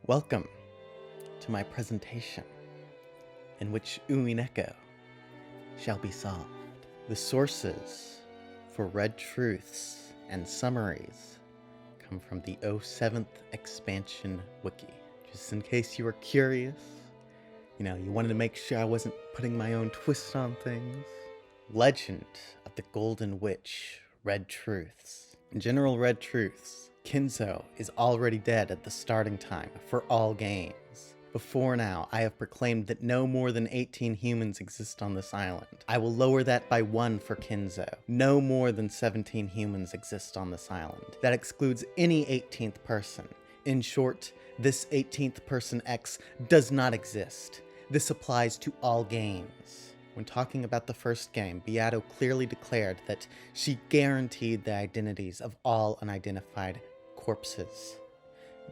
Welcome to my presentation, in which Umineko shall be solved. The sources for Red Truths and summaries come from the 07th expansion wiki. Just in case you were curious, you wanted to make sure I wasn't putting my own twist on things. Legend of the Golden Witch, Red Truths. In general Red Truths, Kinzo is already dead at the starting time for all games. Before now, I have proclaimed that no more than 18 humans exist on this island. I will lower that by 1 for Kinzo. No more than 17 humans exist on this island. That excludes any 18th person. In short, this 18th person X does not exist. This applies to all games. When talking about the first game, Beato clearly declared that she guaranteed the identities of all unidentified corpses.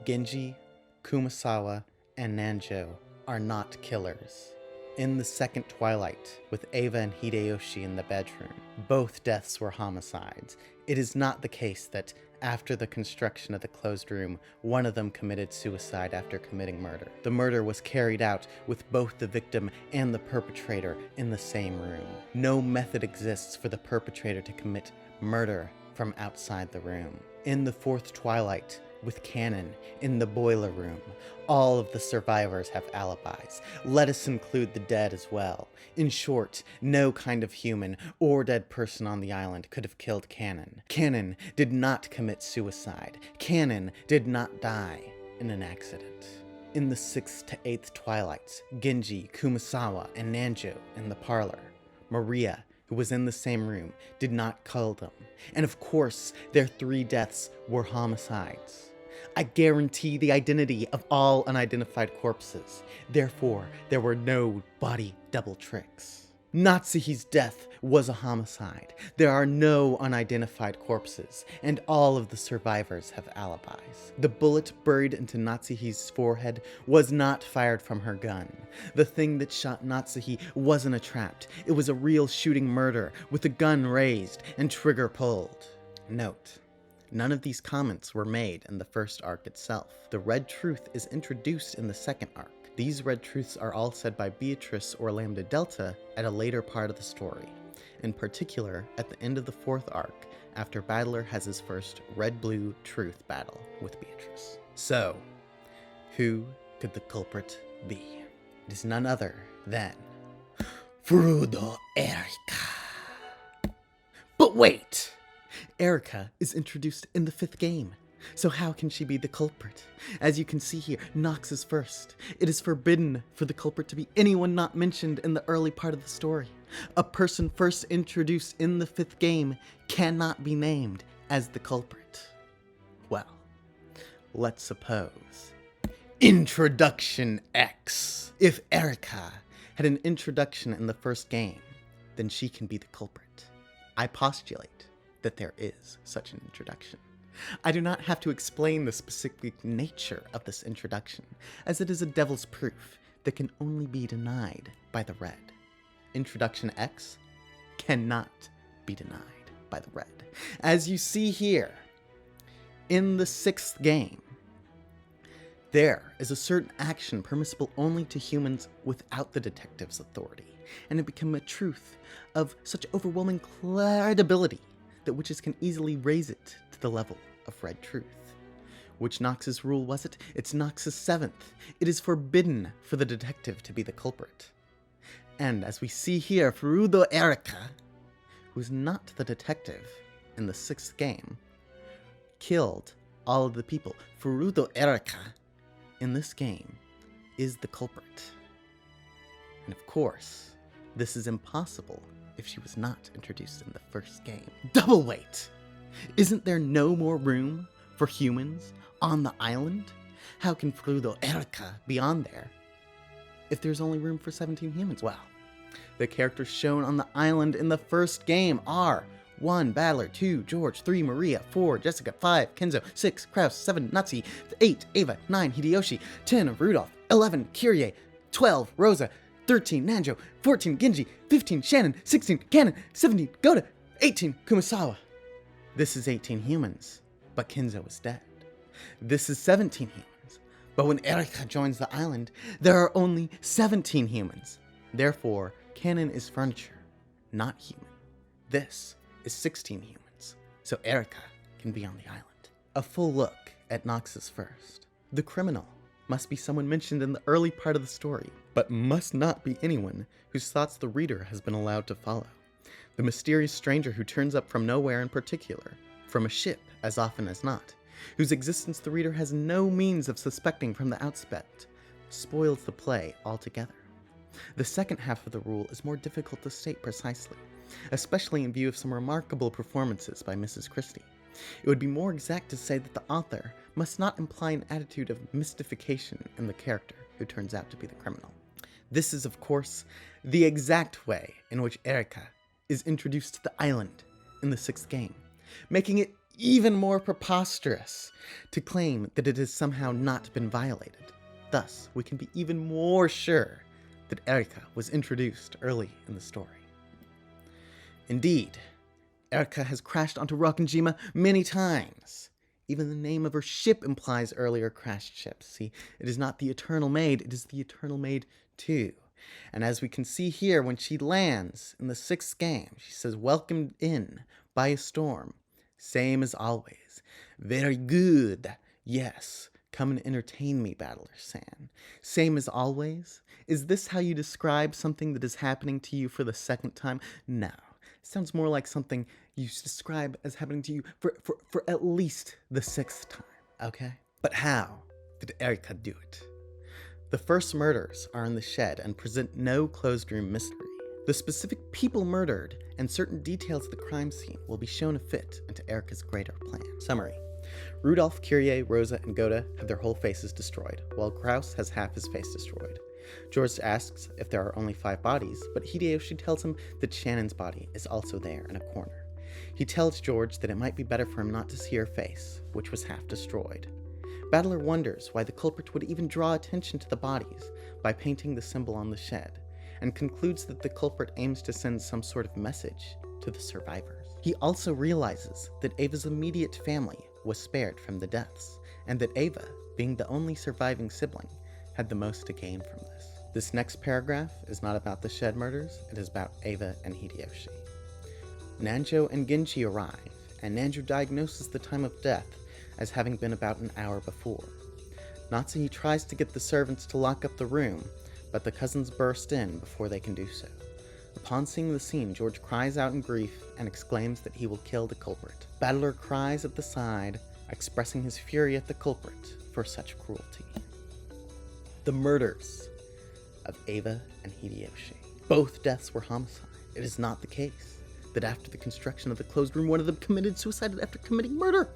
Genji, Kumasawa, and Nanjo are not killers. In the second Twilight, with Eva and Hideyoshi in the bedroom, both deaths were homicides. It is not the case that, after the construction of the closed room, one of them committed suicide after committing murder. The murder was carried out with both the victim and the perpetrator in the same room. No method exists for the perpetrator to commit murder from outside the room. In the fourth Twilight, with Cannon in the boiler room, all of the survivors have alibis. Let us include the dead as well. In short, no kind of human or dead person on the island could have killed Cannon. Cannon did not commit suicide. Cannon did not die in an accident. In the 6th to 8th Twilights, Genji, Kumasawa, and Nanjo in the parlor. Maria, who was in the same room, did not kill them. And of course, their 3 deaths were homicides. I guarantee the identity of all unidentified corpses. Therefore, there were no body double tricks. Natsuhi's death was a homicide. There are no unidentified corpses, and all of the survivors have alibis. The bullet buried into Natsuhi's forehead was not fired from her gun. The thing that shot Natsuhi wasn't a trap. It was a real shooting murder with the gun raised and trigger pulled. Note: none of these comments were made in the first arc itself. The Red Truth is introduced in the second arc. These Red Truths are all said by Beatrice or Lambda Delta at a later part of the story. In particular, at the end of the 4th arc, after Battler has his first Red-Blue Truth battle with Beatrice. So, who could the culprit be? It is none other than Frudo Erica. But wait! Erica is introduced in the 5th game. So how can she be the culprit? As you can see here, Nox is first. It is forbidden for the culprit to be anyone not mentioned in the early part of the story. A person first introduced in the 5th game cannot be named as the culprit. Well, let's suppose. Introduction X. If Erica had an introduction in the first game, then she can be the culprit. I postulate that there is such an introduction. I do not have to explain the specific nature of this introduction, as it is a devil's proof that can only be denied by the red. Introduction X cannot be denied by the red. As you see here, in the 6th game, there is a certain action permissible only to humans without the detective's authority, and it became a truth of such overwhelming credibility that witches can easily raise it to the level of Red Truth. Which Nox's rule was it? It's Nox's 7th. It is forbidden for the detective to be the culprit. And as we see here, Frudo Erica, who is not the detective in the 6th game, killed all of the people. Frudo Erica, in this game, is the culprit. And of course, this is impossible if she was not introduced in the first game. Double wait! Isn't there no more room for humans on the island? How can Frudo Erica be on there if there's only room for 17 humans? Well, the characters shown on the island in the first game are 1. Battler, 2. George, 3. Maria, 4. Jessica, 5. Kenzo, 6. Kraus, 7. Natsuhi, 8. Eva, 9. Hideyoshi, 10. Rudolph, 11. Kyrie, 12. Rosa, 13. Nanjo, 14. Genji, 15. Shannon, 16. Cannon, 17. Goda, 18. Kumasawa. This is 18 humans, but Kinzo is dead. This is 17 humans, But when Erika joins the island, there are only 17 humans. Therefore, canon is furniture, not human. This is 16 humans, so Erika can be on the island. A full look at Noxus first. The criminal must be someone mentioned in the early part of the story, but must not be anyone whose thoughts the reader has been allowed to follow. The mysterious stranger who turns up from nowhere in particular, from a ship as often as not, whose existence the reader has no means of suspecting from the outset, spoils the play altogether. The second half of the rule is more difficult to state precisely, especially in view of some remarkable performances by Mrs. Christie. It would be more exact to say that the author must not imply an attitude of mystification in the character who turns out to be the criminal. This is, of course, the exact way in which Erika is introduced to the island in the 6th game, making it even more preposterous to claim that it has somehow not been violated. Thus, we can be even more sure that Erika was introduced early in the story. Indeed, Erika has crashed onto Rokkenjima many times. Even the name of her ship implies earlier crashed ships. See, it is not the Eternal Maid, it is the Eternal Maid 2. And as we can see here, when she lands in the 6th game, she says, "Welcomed in by a storm. Same as always. Very good. Yes, come and entertain me, Battler-san. Same as always? Is this how you describe something that is happening to you for the 2nd time? No. It sounds more like something you describe as happening to you for at least the 6th time, okay? But how did Erika do it? The first murders are in the shed and present no closed room mystery. The specific people murdered and certain details of the crime scene will be shown to fit into Erika's greater plan. Summary. Rudolph, Kyrie, Rosa, and Goda have their whole faces destroyed, while Kraus has half his face destroyed. George asks if there are only 5 bodies, but Hideyoshi tells him that Shannon's body is also there in a corner. He tells George that it might be better for him not to see her face, which was half destroyed. Battler wonders why the culprit would even draw attention to the bodies by painting the symbol on the shed, and concludes that the culprit aims to send some sort of message to the survivors. He also realizes that Ava's immediate family was spared from the deaths, and that Ava, being the only surviving sibling, had the most to gain from this. This next paragraph is not about the shed murders, it is about Ava and Hideyoshi. Nanjo and Genji arrive, and Nanjo diagnoses the time of death as having been about an hour before. Natsuhi tries to get the servants to lock up the room, but the cousins burst in before they can do so. Upon seeing the scene, George cries out in grief and exclaims that he will kill the culprit. Battler cries at the side, expressing his fury at the culprit for such cruelty. The murders of Ava and Hideyoshi. Both deaths were homicide. It is not the case that after the construction of the closed room, one of them committed suicide after committing murder.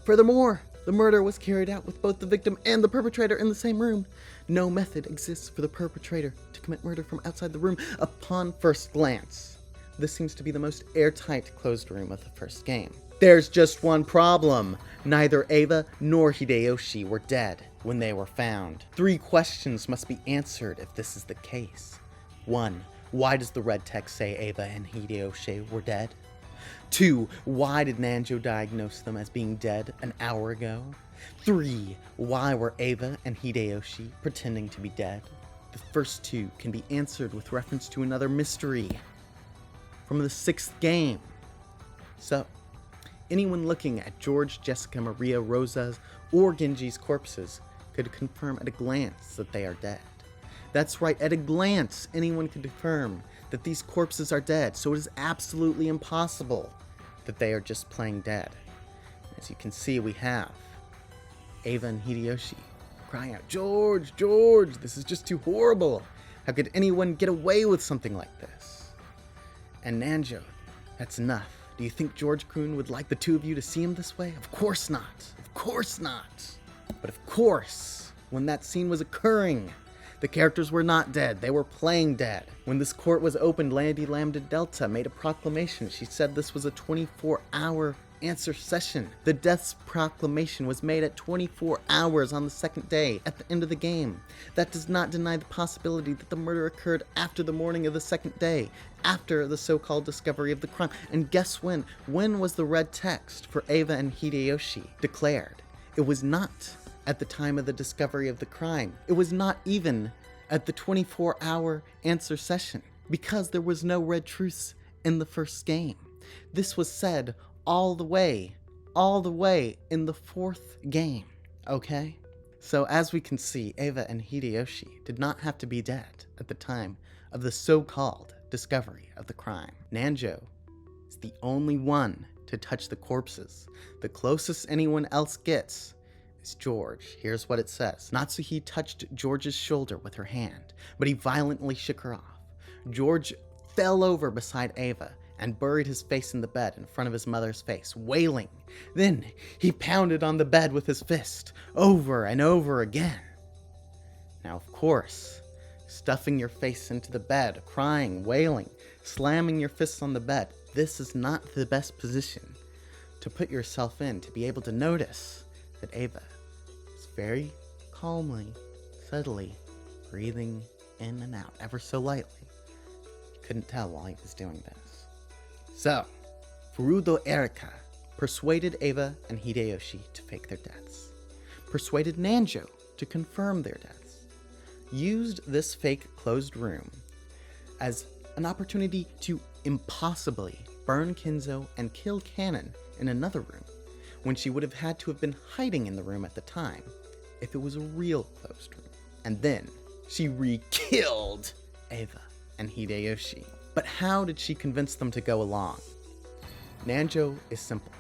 Furthermore, the murder was carried out with both the victim and the perpetrator in the same room. No method exists for the perpetrator to commit murder from outside the room upon first glance. This seems to be the most airtight closed room of the first game. There's just one problem. Neither Ava nor Hideyoshi were dead when they were found. 3 questions must be answered if this is the case. 1. Why does the red text say Ava and Hideyoshi were dead? 2. Why did Nanjo diagnose them as being dead an hour ago? 3. Why were Ava and Hideyoshi pretending to be dead? The first 2 can be answered with reference to another mystery from the 6th game. So, anyone looking at George, Jessica, Maria, Rosa's, or Genji's corpses could confirm at a glance that they are dead. That's right, at a glance, anyone could confirm that these corpses are dead, so it is absolutely impossible that they are just playing dead. As you can see, we have Ava and Hideyoshi crying out, "George, George, this is just too horrible. How could anyone get away with something like this?" And Nanjo, "That's enough. Do you think George Kuhn would like the 2 of you to see him this way? Of course not. Of course not." But of course, when that scene was occurring, the characters were not dead. They were playing dead. When this court was opened, Lady Lambda Delta made a proclamation. She said this was a 24-hour answer session. The death's proclamation was made at 24 hours on the 2nd day, at the end of the game. That does not deny the possibility that the murder occurred after the morning of the 2nd day, after the so-called discovery of the crime. And guess when? When was the red text for Ava and Hideyoshi declared? It was not at the time of the discovery of the crime. It was not even at the 24-hour answer session, because there was no red truths in the first game. This was said all the way in the fourth game, okay? So as we can see, Eva and Hideyoshi did not have to be dead at the time of the so-called discovery of the crime. Nanjo is the only one to touch the corpses. The closest anyone else gets is George. Here's what it says. Natsuhi touched George's shoulder with her hand, but he violently shook her off. George fell over beside Eva and buried his face in the bed in front of his mother's face, wailing. Then he pounded on the bed with his fist, over and over again. Now, of course, stuffing your face into the bed, crying, wailing, slamming your fists on the bed, this is not the best position to put yourself in to be able to notice that Eva is very calmly, subtly breathing in and out, ever so lightly. Couldn't tell while he was doing this. So, Furudo Erika persuaded Eva and Hideyoshi to fake their deaths, persuaded Nanjo to confirm their deaths, used this fake closed room as an opportunity to impossibly burn Kinzo and kill Cannon in another room, when she would have had to have been hiding in the room at the time if it was a real closed room. And then she re-killed Eva and Hideyoshi. But how did she convince them to go along? Nanjo is simple.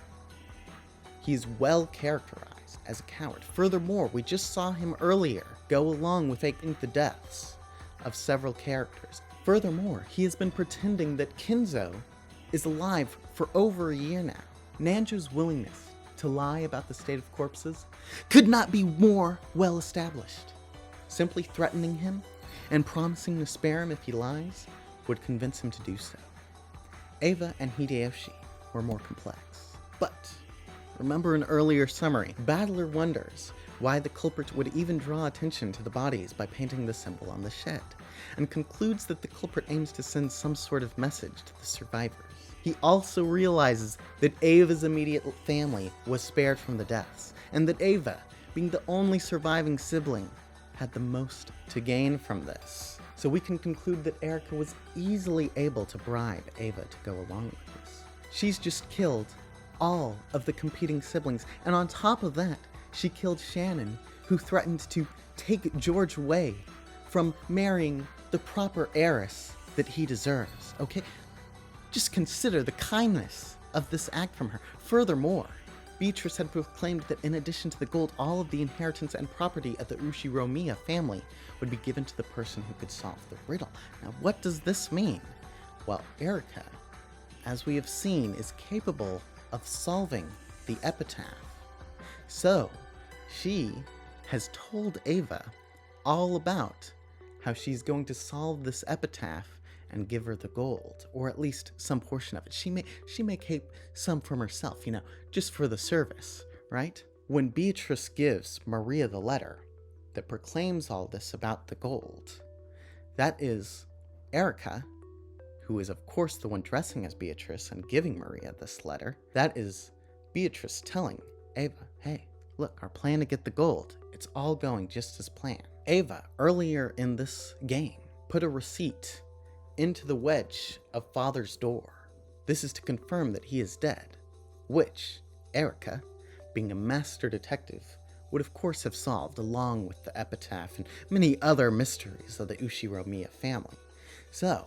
He is well characterized as a coward. Furthermore, we just saw him earlier go along with faking the deaths of several characters. Furthermore, he has been pretending that Kinzo is alive for over a year now. Nanjo's willingness to lie about the state of corpses could not be more well established. Simply threatening him and promising to spare him if he lies would convince him to do so. Eva and Hideyoshi were more complex. But remember an earlier summary, Battler wonders why the culprit would even draw attention to the bodies by painting the symbol on the shed, and concludes that the culprit aims to send some sort of message to the survivors. He also realizes that Eva's immediate family was spared from the deaths, and that Eva, being the only surviving sibling, had the most to gain from this. So we can conclude that Erika was easily able to bribe Eva to go along with this. She's just killed all of the competing siblings, and on top of that, she killed Shannon, who threatened to take George away from marrying the proper heiress that he deserves, okay? Just consider the kindness of this act from her. Furthermore, Beatrice had proclaimed that in addition to the gold, all of the inheritance and property of the Ushiromiya family would be given to the person who could solve the riddle. Now, what does this mean? Well, Erika, as we have seen, is capable of solving the epitaph. So, she has told Eva all about how she's going to solve this epitaph and give her the gold, or at least some portion of it. She may keep some from herself, just for the service, right? When Beatrice gives Maria the letter that proclaims all this about the gold, that is Erika, who is of course the one dressing as Beatrice and giving Maria this letter. That is Beatrice telling Eva, hey, look, our plan to get the gold, it's all going just as planned. Eva, earlier in this game, put a receipt into the wedge of Father's door. This is to confirm that he is dead, which Erika, being a master detective, would of course have solved along with the epitaph and many other mysteries of the Ushiromiya family. So,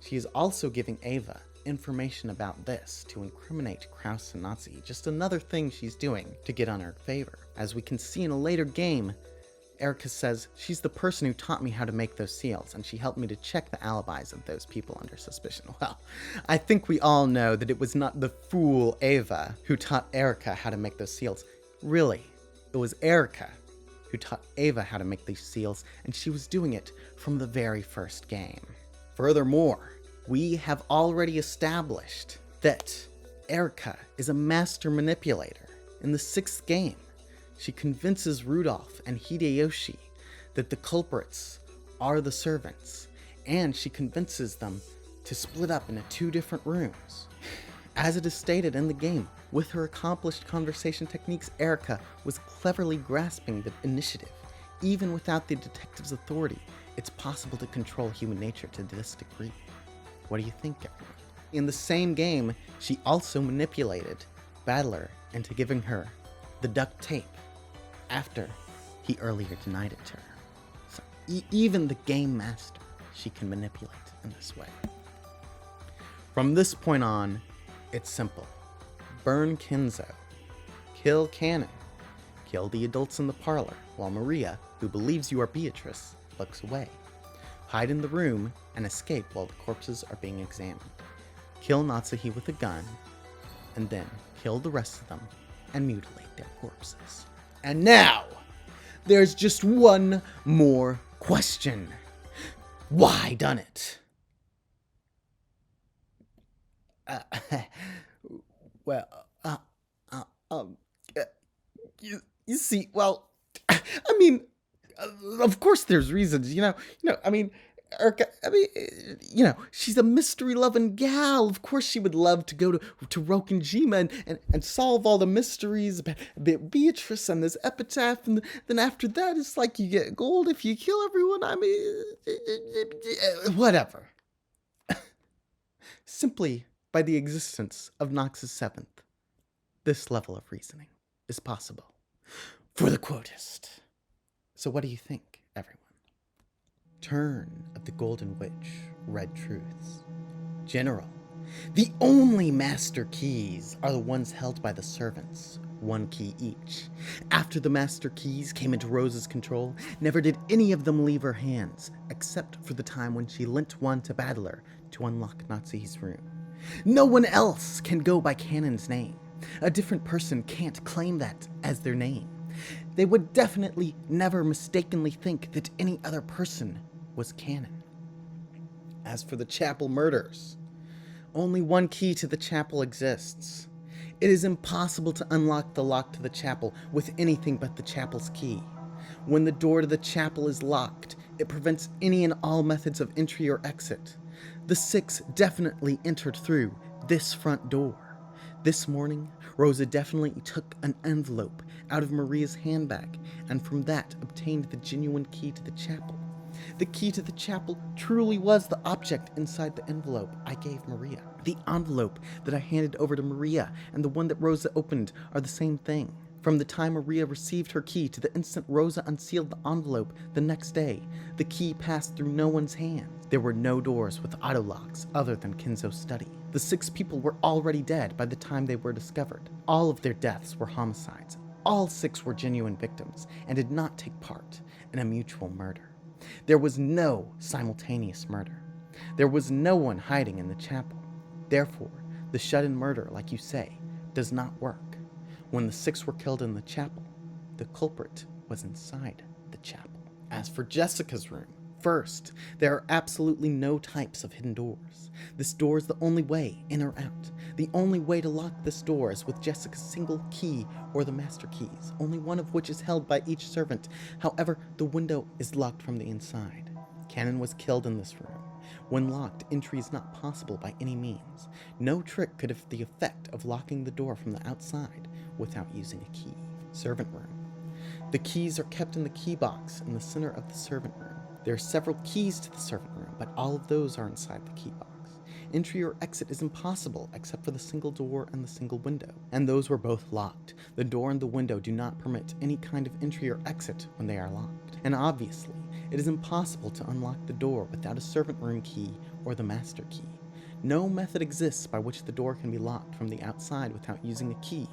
she is also giving Eva information about this to incriminate Kraus and Natsuhi. Just another thing she's doing to get on her favor. As we can see in a later game, Erika says, she's the person who taught me how to make those seals, and she helped me to check the alibis of those people under suspicion. Well, I think we all know that it was not the fool Eva who taught Erika how to make those seals. Really, it was Erika who taught Eva how to make these seals, and she was doing it from the very first game. Furthermore, we have already established that Erika is a master manipulator. In the 6th game, she convinces Rudolph and Hideyoshi that the culprits are the servants, and she convinces them to split up into 2 different rooms. As it is stated in the game, With her accomplished conversation techniques, Erica was cleverly grasping the initiative. Even without the detective's authority, it's possible to control human nature to this degree. What do you think, everyone? In the same game, she also manipulated Battler into giving her the duct tape after he earlier denied it to her. So even the game master she can manipulate in this way. From this point on, it's simple. Burn Kinzo. Kill Cannon. Kill the adults in the parlor, while Maria, who believes you are Beatrice, looks away. Hide in the room and escape while the corpses are being examined. Kill Natsuhi with a gun, and then kill the rest of them and mutilate their corpses. And now, there's just one more question. Why done it? You see, well, I mean, of course there's reasons, Erica, she's a mystery-loving gal. Of course she would love to go to Rokenjima and solve all the mysteries about Beatrice and this epitaph, and then after that, it's like you get gold if you kill everyone. Whatever. Simply by the existence of Nox's Seventh, this level of reasoning is possible for the Quotist. So what do you think, everyone? Turn of the Golden Witch, Red Truths. General, the only master keys are the ones held by the servants, one key each. After the master keys came into Rosa's control, never did any of them leave her hands, except for the time when she lent one to Battler to unlock Natsuhi's room. No one else can go by Cannon's name. A different person can't claim that as their name. They would definitely never mistakenly think that any other person was Cannon. As for the chapel murders, only one key to the chapel exists. It is impossible to unlock the lock to the chapel with anything but the chapel's key. When the door to the chapel is locked, it prevents any and all methods of entry or exit. The six definitely entered through this front door. This morning, Rosa definitely took an envelope out of Maria's handbag, and from that obtained the genuine key to the chapel. The key to the chapel truly was the object inside the envelope I gave Maria. The envelope that I handed over to Maria and the one that Rosa opened are the same thing. From the time Maria received her key to the instant Rosa unsealed the envelope the next day, the key passed through no one's hands. There were no doors with auto locks other than Kinzo's study. The 6 people were already dead by the time they were discovered. All of their deaths were homicides. All 6 were genuine victims and did not take part in a mutual murder. There was no simultaneous murder. There was no one hiding in the chapel. Therefore, the shut-in murder, like you say, does not work. When the 6 were killed in the chapel, the culprit was inside the chapel. As for Jessica's room, first, there are absolutely no types of hidden doors. This door is the only way in or out. The only way to lock this door is with Jessica's single key or the master keys, only one of which is held by each servant. However, the window is locked from the inside. Cannon was killed in this room. When locked, entry is not possible by any means. No trick could have the effect of locking the door from the outside without using a key. Servant room. The keys are kept in the key box in the center of the servant room. There are several keys to the servant room, but all of those are inside the key box. Entry or exit is impossible except for the single door and the single window, and those were both locked. The door and the window do not permit any kind of entry or exit when they are locked. And obviously, it is impossible to unlock the door without a servant room key or the master key. No method exists by which the door can be locked from the outside without using a key.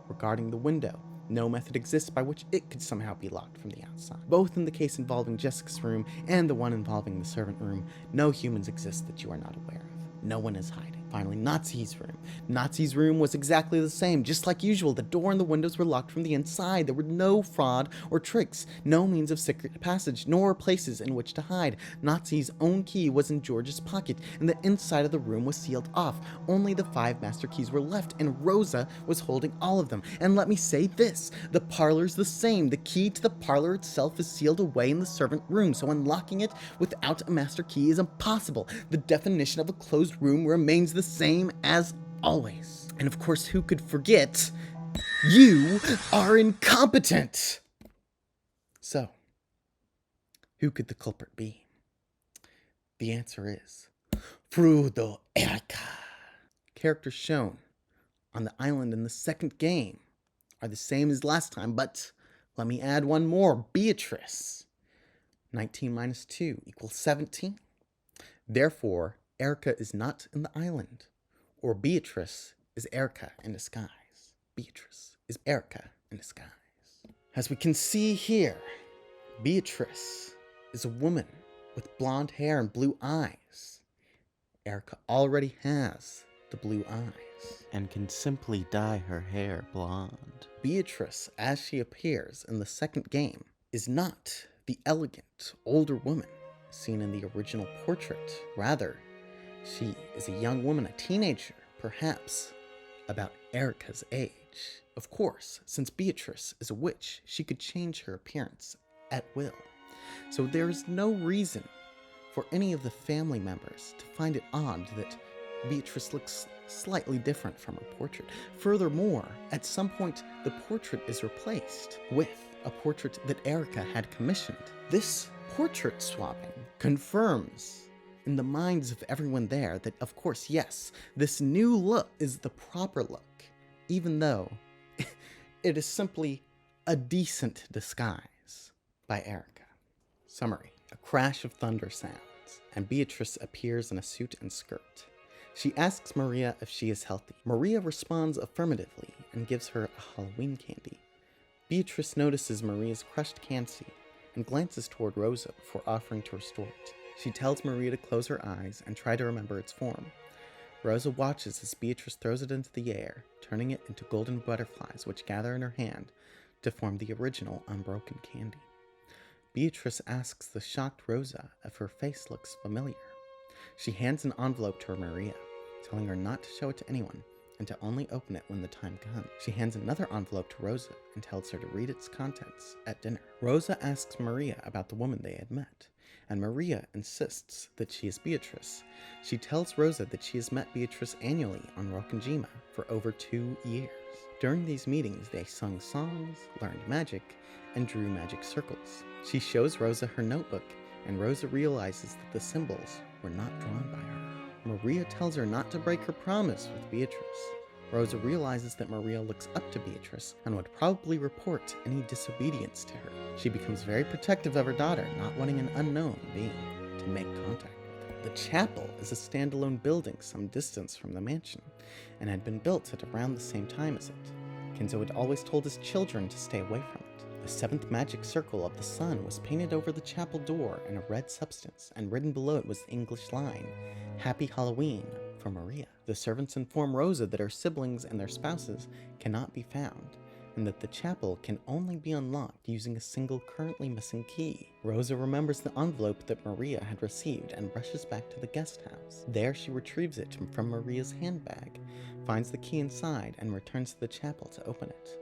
Regarding the window, no method exists by which it could somehow be locked from the outside. Both in the case involving Jessica's room and the one involving the servant room, no humans exist that you are not aware of. No one is hiding. Finally, Natsuhi's room. Natsuhi's room was exactly the same. Just like usual, the door and the windows were locked from the inside. There were no fraud or tricks, no means of secret passage, nor places in which to hide. Natsuhi's own key was in George's pocket, and the inside of the room was sealed off. Only the 5 master keys were left, and Rosa was holding all of them. And let me say this, the parlor's the same. The key to the parlor itself is sealed away in the servant room, so unlocking it without a master key is impossible. The definition of a closed room remains the same as always. And of course, who could forget, you are incompetent! So, who could the culprit be? The answer is Frudo Erica. Characters shown on the island in the second game are the same as last time, but let me add one more, Beatrice. 19 minus 2 equals 17. Therefore, Erica is not in the island, or Beatrice is Erica in disguise. Beatrice is Erica in disguise. As we can see here, Beatrice is a woman with blonde hair and blue eyes. Erica already has the blue eyes and can simply dye her hair blonde. Beatrice, as she appears in the second game, is not the elegant, older woman seen in the original portrait. Rather, she is a young woman, a teenager, perhaps about Erica's age. Of course, since Beatrice is a witch, she could change her appearance at will. So there is no reason for any of the family members to find it odd that Beatrice looks slightly different from her portrait. Furthermore, at some point, the portrait is replaced with a portrait that Erica had commissioned. This portrait swapping confirms in the minds of everyone there that, of course, yes, this new look is the proper look, even though it is simply a decent disguise by Erica. Summary. A crash of thunder sounds, and Beatrice appears in a suit and skirt. She asks Maria if she is healthy. Maria responds affirmatively and gives her a Halloween candy. Beatrice notices Maria's crushed candy and glances toward Rosa before offering to restore it. She tells Maria to close her eyes and try to remember its form. Rosa watches as Beatrice throws it into the air, turning it into golden butterflies which gather in her hand to form the original unbroken candy. Beatrice asks the shocked Rosa if her face looks familiar. She hands an envelope to Maria, telling her not to show it to anyone and to only open it when the time comes. She hands another envelope to Rosa and tells her to read its contents at dinner. Rosa asks Maria about the woman they had met, and Maria insists that she is Beatrice. She tells Rosa that she has met Beatrice annually on Rokkenjima for over 2 years. During these meetings, they sung songs, learned magic, and drew magic circles. She shows Rosa her notebook, and Rosa realizes that the symbols were not drawn by her. Maria tells her not to break her promise with Beatrice. Rosa realizes that Maria looks up to Beatrice and would probably report any disobedience to her. She becomes very protective of her daughter, not wanting an unknown being to make contact with her. The chapel is a standalone building some distance from the mansion, and had been built at around the same time as it. Kenzo had always told his children to stay away from it. The 7th magic circle of the sun was painted over the chapel door in a red substance, and written below it was the English line, "Happy Halloween for Maria." The servants inform Rosa that her siblings and their spouses cannot be found, and that the chapel can only be unlocked using a single currently missing key. Rosa remembers the envelope that Maria had received and rushes back to the guest house. There she retrieves it from Maria's handbag, finds the key inside, and returns to the chapel to open it.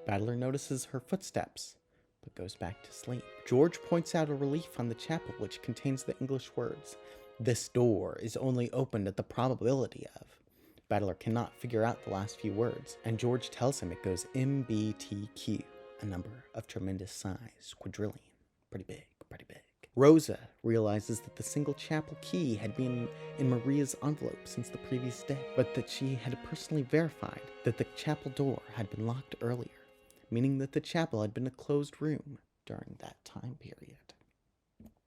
Battler notices her footsteps, but goes back to sleep. George points out a relief on the chapel which contains the English words, "This door is only opened at the probability of." Battler cannot figure out the last few words, and George tells him it goes MBTQ, a number of tremendous size, quadrillion. Pretty big, pretty big. Rosa realizes that the single chapel key had been in Maria's envelope since the previous day, but that she had personally verified that the chapel door had been locked earlier, meaning that the chapel had been a closed room during that time period.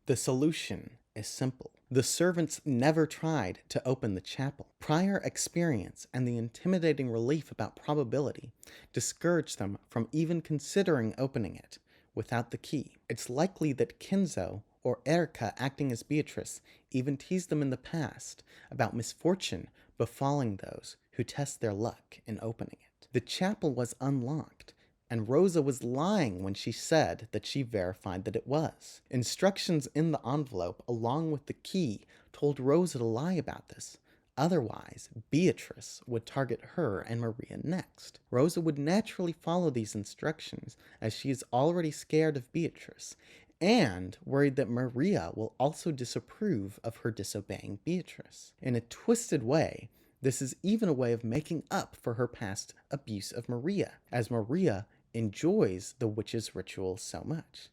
The solution is simple. The servants never tried to open the chapel. Prior experience and the intimidating relief about probability discouraged them from even considering opening it without the key. It's likely that Kenzo or Erica, acting as Beatrice, even teased them in the past about misfortune befalling those who test their luck in opening it. The chapel was unlocked, and Rosa was lying when she said that she verified that it was. Instructions in the envelope, along with the key, told Rosa to lie about this. Otherwise, Beatrice would target her and Maria next. Rosa would naturally follow these instructions, as she is already scared of Beatrice, and worried that Maria will also disapprove of her disobeying Beatrice. In a twisted way, This is even a way of making up for her past abuse of Maria, as Maria enjoys the witch's ritual so much.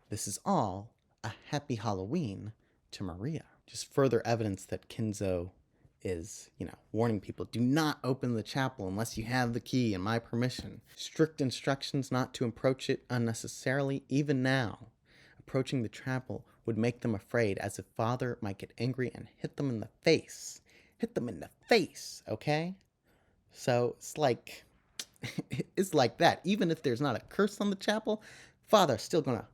This is all a happy Halloween to Maria. Just further evidence that Kinzo is, warning people, do not open the chapel unless you have the key and my permission. Strict instructions not to approach it unnecessarily. Even now, approaching the chapel would make them afraid, as if Father might get angry and hit them in the face. Hit them in the face, okay? So it's like that. Even if there's not a curse on the chapel, Father's still gonna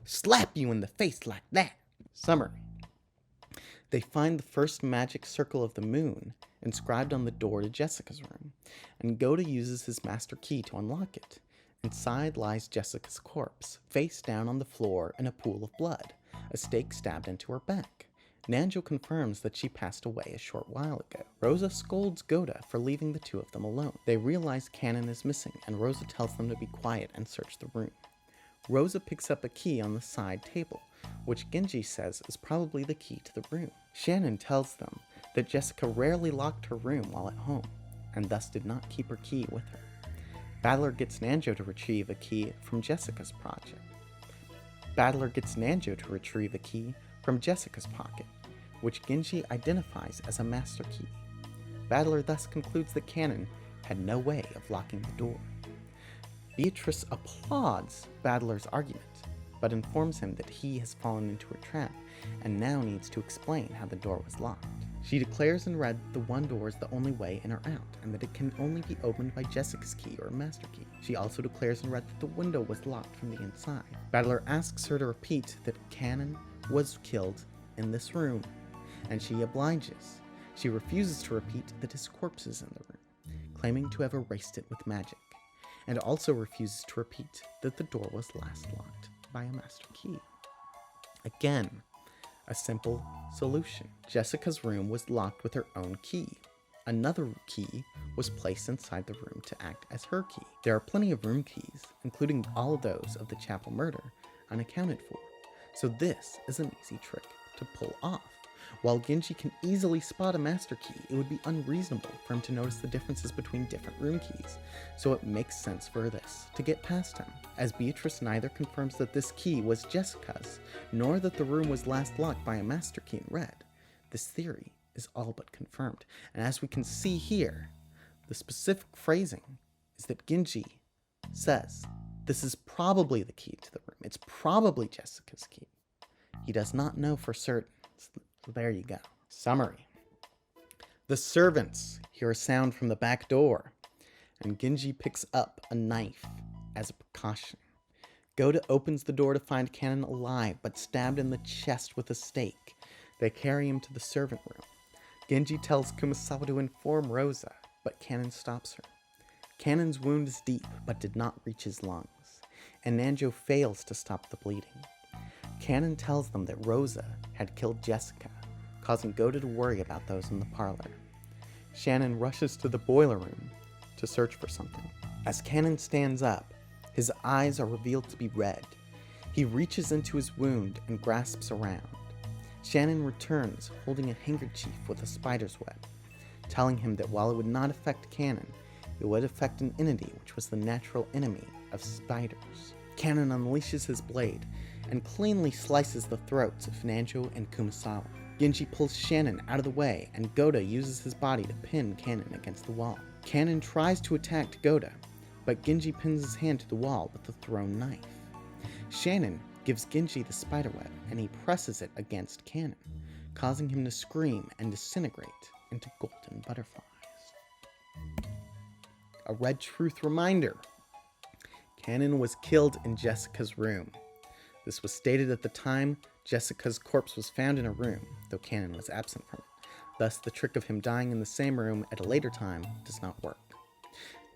slap you in the face like that. Summary. They find the first magic circle of the moon inscribed on the door to Jessica's room, and Goda uses his master key to unlock it. Inside lies Jessica's corpse, face down on the floor in a pool of blood, a stake stabbed into her back. Nanjo confirms that she passed away a short while ago. Rosa scolds Goda for leaving the two of them alone. They realize Cannon is missing, and Rosa tells them to be quiet and search the room. Rosa picks up a key on the side table, which Genji says is probably the key to the room. Shannon tells them that Jessica rarely locked her room while at home, and thus did not keep her key with her. Battler gets Nanjo to retrieve a key from Jessica's pocket, which Genji identifies as a master key. Battler thus concludes that Cannon had no way of locking the door. Beatrice applauds Battler's argument, but informs him that he has fallen into a trap and now needs to explain how the door was locked. She declares in red that the one door is the only way in or out, and that it can only be opened by Jessica's key or master key. She also declares in red that the window was locked from the inside. Battler asks her to repeat that Cannon was killed in this room, and she obliges. She refuses to repeat that his corpse is in the room, claiming to have erased it with magic, and also refuses to repeat that the door was last locked by a master key. Again, a simple solution. Jessica's room was locked with her own key. Another key was placed inside the room to act as her key. There are plenty of room keys, including all of those of the chapel murder, unaccounted for. So this is an easy trick to pull off. While Genji can easily spot a master key, it would be unreasonable for him to notice the differences between different room keys, so it makes sense for this to get past him, as Beatrice neither confirms that this key was Jessica's, nor that the room was last locked by a master key in red. This theory is all but confirmed, and as we can see here, the specific phrasing is that Genji says, this is probably the key to the room. It's probably Jessica's key. He does not know for certain. So there you go. Summary. The servants hear a sound from the back door, and Genji picks up a knife as a precaution. Goda opens the door to find Cannon alive, but stabbed in the chest with a stake. They carry him to the servant room. Genji tells Kumasawa to inform Rosa, but Cannon stops her. Cannon's wound is deep, but did not reach his lungs, and Nanjo fails to stop the bleeding. Cannon tells them that Rosa had killed Jessica, causing Goda to worry about those in the parlor. Shannon rushes to the boiler room to search for something. As Cannon stands up, his eyes are revealed to be red. He reaches into his wound and grasps around. Shannon returns holding a handkerchief with a spider's web, telling him that while it would not affect Cannon, it would affect an entity which was the natural enemy of spiders. Cannon unleashes his blade and cleanly slices the throats of Nanjo and Kumasawa. Genji pulls Shannon out of the way, and Goda uses his body to pin Cannon against the wall. Cannon tries to attack Goda, but Genji pins his hand to the wall with the thrown knife. Shannon gives Genji the spiderweb, and he presses it against Cannon, causing him to scream and disintegrate into golden butterflies. A Red Truth reminder. Cannon was killed in Jessica's room. This was stated at the time Jessica's corpse was found in a room, though Cannon was absent from it. Thus, the trick of him dying in the same room at a later time does not work.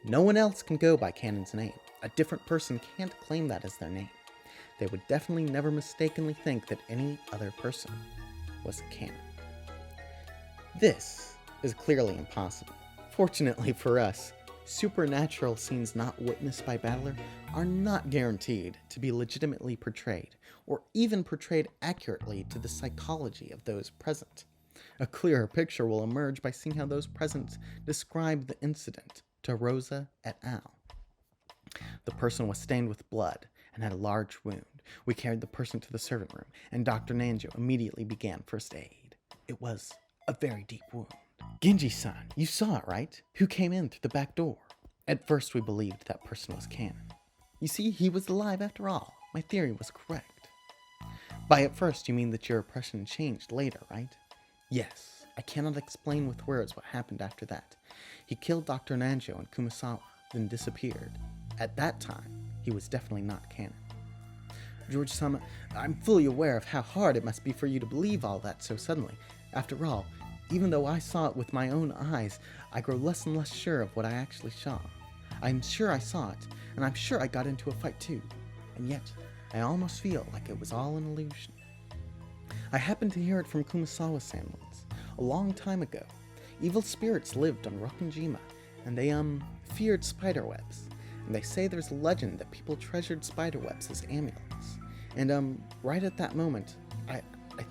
No one else can go by Cannon's name. A different person can't claim that as their name. They would definitely never mistakenly think that any other person was Cannon. This is clearly impossible. Fortunately for us, supernatural scenes not witnessed by Battler are not guaranteed to be legitimately portrayed, or even portrayed accurately to the psychology of those present. A clearer picture will emerge by seeing how those present describe the incident to Rosa et al. The person was stained with blood and had a large wound. We carried the person to the servant room, and Dr. Nanjo immediately began first aid. It was a very deep wound. Genji-san, you saw it, right? Who came in through the back door? At first we believed that person was Cannon. You see, he was alive after all. My theory was correct. By at first, you mean that your impression changed later, right? Yes. I cannot explain with words what happened after that. He killed Dr. Nanjo and Kumasawa, then disappeared. At that time, he was definitely not Cannon. George-sama, I'm fully aware of how hard it must be for you to believe all that so suddenly. After all, even though I saw it with my own eyes, I grow less and less sure of what I actually saw. I'm sure I saw it, and I'm sure I got into a fight too. And yet, I almost feel like it was all an illusion. I happened to hear it from Kumasawa-san once, a long time ago. Evil spirits lived on Rokkenjima, and they, feared spiderwebs. And they say there's a legend that people treasured spiderwebs as amulets. And, right at that moment, I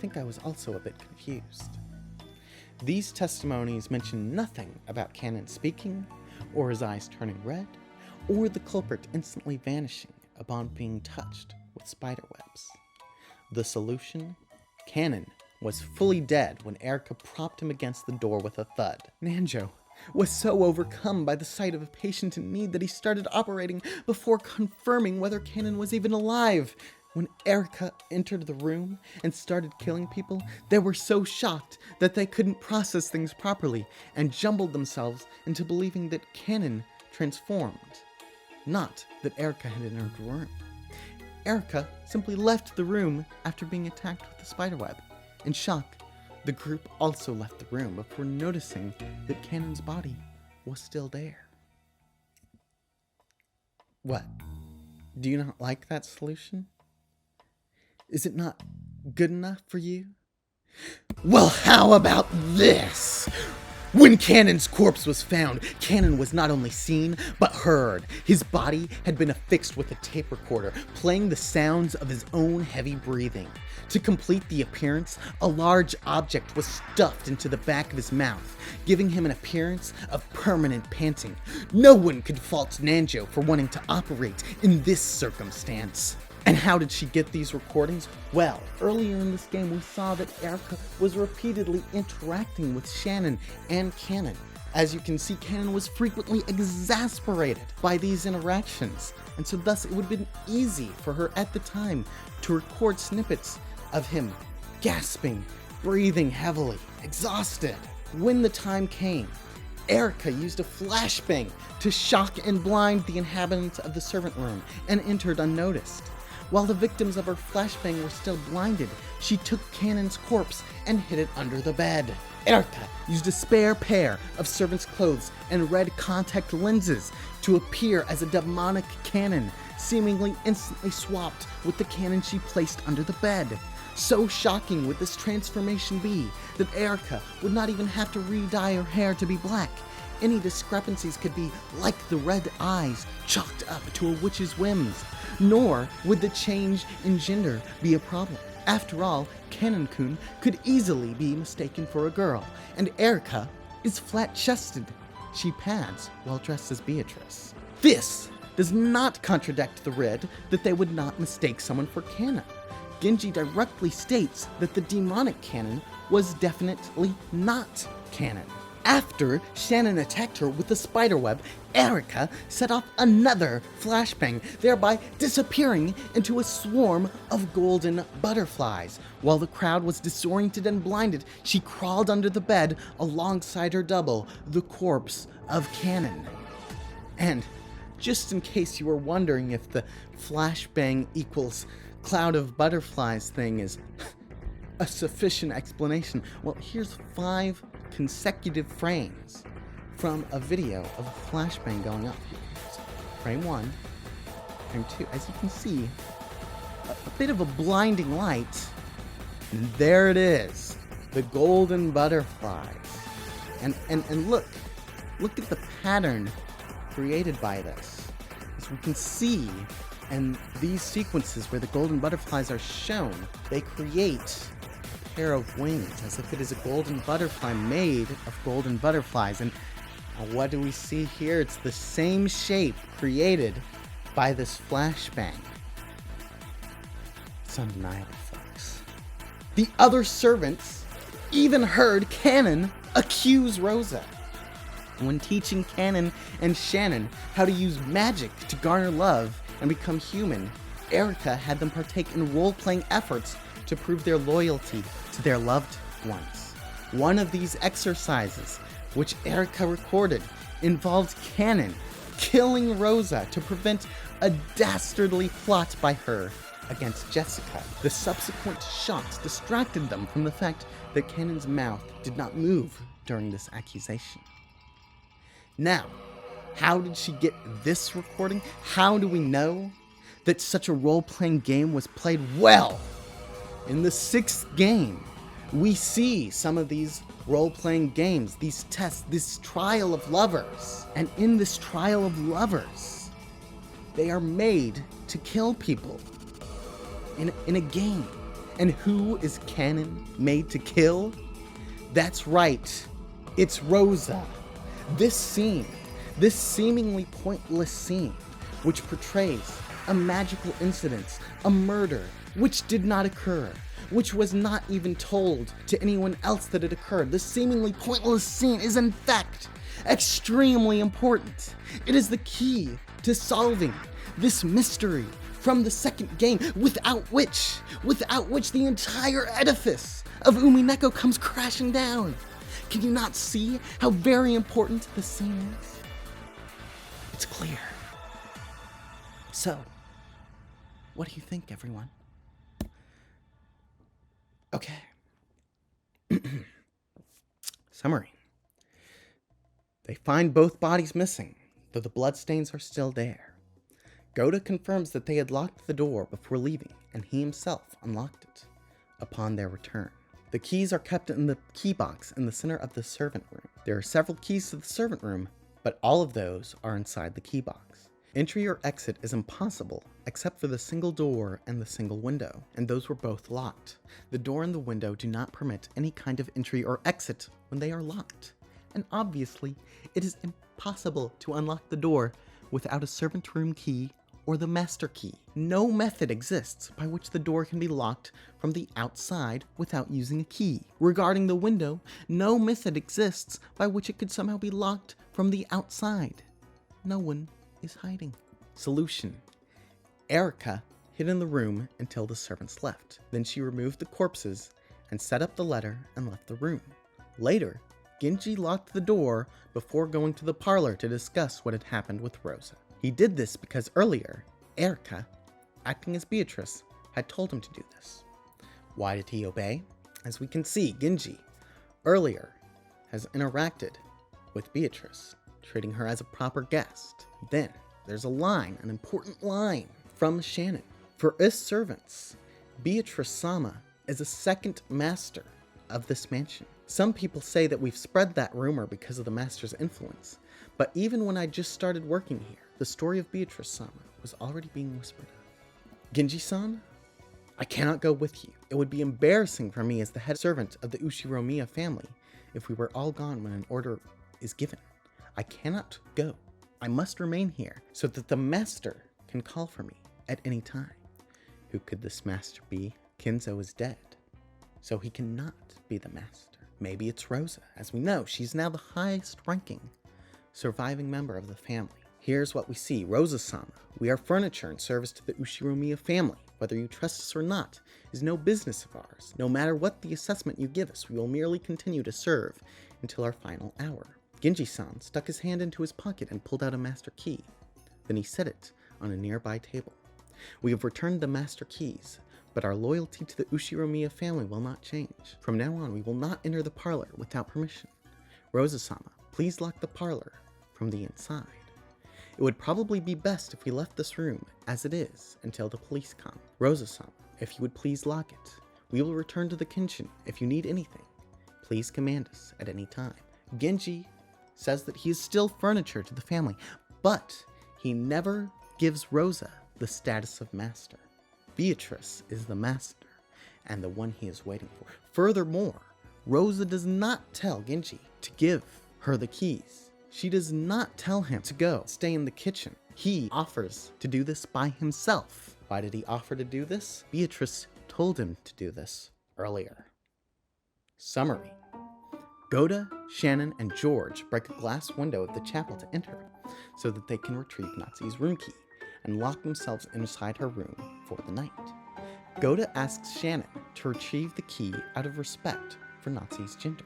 think I was also a bit confused. These testimonies mention nothing about Cannon speaking, or his eyes turning red, or the culprit instantly vanishing upon being touched with spiderwebs. The solution? Cannon was fully dead when Erica propped him against the door with a thud. Nanjo was so overcome by the sight of a patient in need that he started operating before confirming whether Cannon was even alive. When Erica entered the room and started killing people, they were so shocked that they couldn't process things properly and jumbled themselves into believing that Cannon transformed, not that Erica had entered the room. Erica simply left the room after being attacked with the spiderweb. In shock, the group also left the room before noticing that Cannon's body was still there. What? Do you not like that solution? Is it not good enough for you? Well, how about this? When Cannon's corpse was found, Cannon was not only seen, but heard. His body had been affixed with a tape recorder, playing the sounds of his own heavy breathing. To complete the appearance, a large object was stuffed into the back of his mouth, giving him an appearance of permanent panting. No one could fault Nanjo for wanting to operate in this circumstance. And how did she get these recordings? Well, earlier in this game we saw that Erica was repeatedly interacting with Shannon and Cannon. As you can see, Cannon was frequently exasperated by these interactions, and so thus it would have been easy for her at the time to record snippets of him gasping, breathing heavily, exhausted. When the time came, Erica used a flashbang to shock and blind the inhabitants of the servant room and entered unnoticed. While the victims of her flashbang were still blinded, she took Cannon's corpse and hid it under the bed. Erica used a spare pair of servant's clothes and red contact lenses to appear as a demonic Cannon, seemingly instantly swapped with the Cannon she placed under the bed. So shocking would this transformation be that Erica would not even have to re-dye her hair to be black. Any discrepancies could be like the red eyes chalked up to a witch's whims. Nor would the change in gender be a problem. After all, Cannon-kun could easily be mistaken for a girl, and Erica is flat-chested. She pads while dressed as Beatrice. This does not contradict the read that they would not mistake someone for Cannon. Genji directly states that the demonic Cannon was definitely not Cannon. After Shannon attacked her with the spiderweb, Erica set off another flashbang, thereby disappearing into a swarm of golden butterflies. While the crowd was disoriented and blinded, she crawled under the bed alongside her double, the corpse of Cannon. And just in case you were wondering if the flashbang equals cloud of butterflies thing is a sufficient explanation, well, here's 5 consecutive frames from a video of a flashbang going up. Frame 1, frame 2. As you can see, a bit of a blinding light, and there it is, the golden butterflies. And look at the pattern created by this. As we can see, and these sequences where the golden butterflies are shown, they create pair of wings, as if it is a golden butterfly made of golden butterflies. And what do we see here? It's the same shape created by this flashbang. It's undeniable, folks. The other servants even heard Cannon accuse Rosa. When teaching Cannon and Shannon how to use magic to garner love and become human, Erica had them partake in role-playing efforts to prove their loyalty to their loved ones. One of these exercises, which Erica recorded, involved Cannon killing Rosa to prevent a dastardly plot by her against Jessica. The subsequent shots distracted them from the fact that Cannon's mouth did not move during this accusation. Now, how did she get this recording? How do we know that such a role-playing game was played? Well, in the 6th game, we see some of these role-playing games, these tests, this trial of lovers. And in this trial of lovers, they are made to kill people in a game. And who is Cannon made to kill? That's right, it's Rosa. This scene, this seemingly pointless scene, which portrays a magical incident, a murder, which did not occur, which was not even told to anyone else that it occurred. This seemingly pointless scene is in fact extremely important. It is the key to solving this mystery from the 2nd game, without which the entire edifice of Umineko comes crashing down. Can you not see how very important this scene is? It's clear. So, what do you think, everyone? Okay. Summary. They find both bodies missing, though the bloodstains are still there. Goda confirms that they had locked the door before leaving, and he himself unlocked it upon their return. The keys are kept in the key box in the center of the servant room. There are several keys to the servant room, but all of those are inside the key box. Entry or exit is impossible, except for the single door and the single window, and those were both locked. The door and the window do not permit any kind of entry or exit when they are locked. And obviously, it is impossible to unlock the door without a servant room key or the master key. No method exists by which the door can be locked from the outside without using a key. Regarding the window, no method exists by which it could somehow be locked from the outside. No one is hiding. Solution. Erica hid in the room until the servants left. Then she removed the corpses and set up the letter and left the room. Later, Genji locked the door before going to the parlor to discuss what had happened with Rosa. He did this because earlier, Erica, acting as Beatrice, had told him to do this. Why did he obey? As we can see, Genji, earlier, has interacted with Beatrice, treating her as a proper guest. Then, there's a line, an important line, from Shannon. For us servants, Beatrice-sama is a second master of this mansion. Some people say that we've spread that rumor because of the master's influence, but even when I just started working here, the story of Beatrice-sama was already being whispered of. Genji-san, I cannot go with you. It would be embarrassing for me as the head servant of the Ushiromiya family if we were all gone when an order is given. I cannot go. I must remain here so that the master can call for me at any time. Who could this master be? Kinzo is dead, so he cannot be the master. Maybe it's Rosa. As we know, she's now the highest ranking surviving member of the family. Here's what we see. Rosa-sama, we are furniture in service to the Ushiromiya family. Whether you trust us or not is no business of ours. No matter what the assessment you give us, we will merely continue to serve until our final hour. Genji-san stuck his hand into his pocket and pulled out a master key. Then he set it on a nearby table. We have returned the master keys, but our loyalty to the Ushiromiya family will not change. From now on, we will not enter the parlor without permission. Rosa-sama, please lock the parlor from the inside. It would probably be best if we left this room as it is until the police come. Rosa-sama, if you would please lock it. We will return to the kitchen if you need anything. Please command us at any time. Genji says that he is still furniture to the family, but he never gives Rosa the status of master. Beatrice is the master, and the one he is waiting for. Furthermore, Rosa does not tell Genji to give her the keys. She does not tell him to go stay in the kitchen. He offers to do this by himself. Why did he offer to do this? Beatrice told him to do this earlier. Summary. Goda, Shannon, and George break a glass window of the chapel to enter so that they can retrieve Natsui's room key and lock themselves inside her room for the night. Goda asks Shannon to retrieve the key out of respect for Natsui's gender.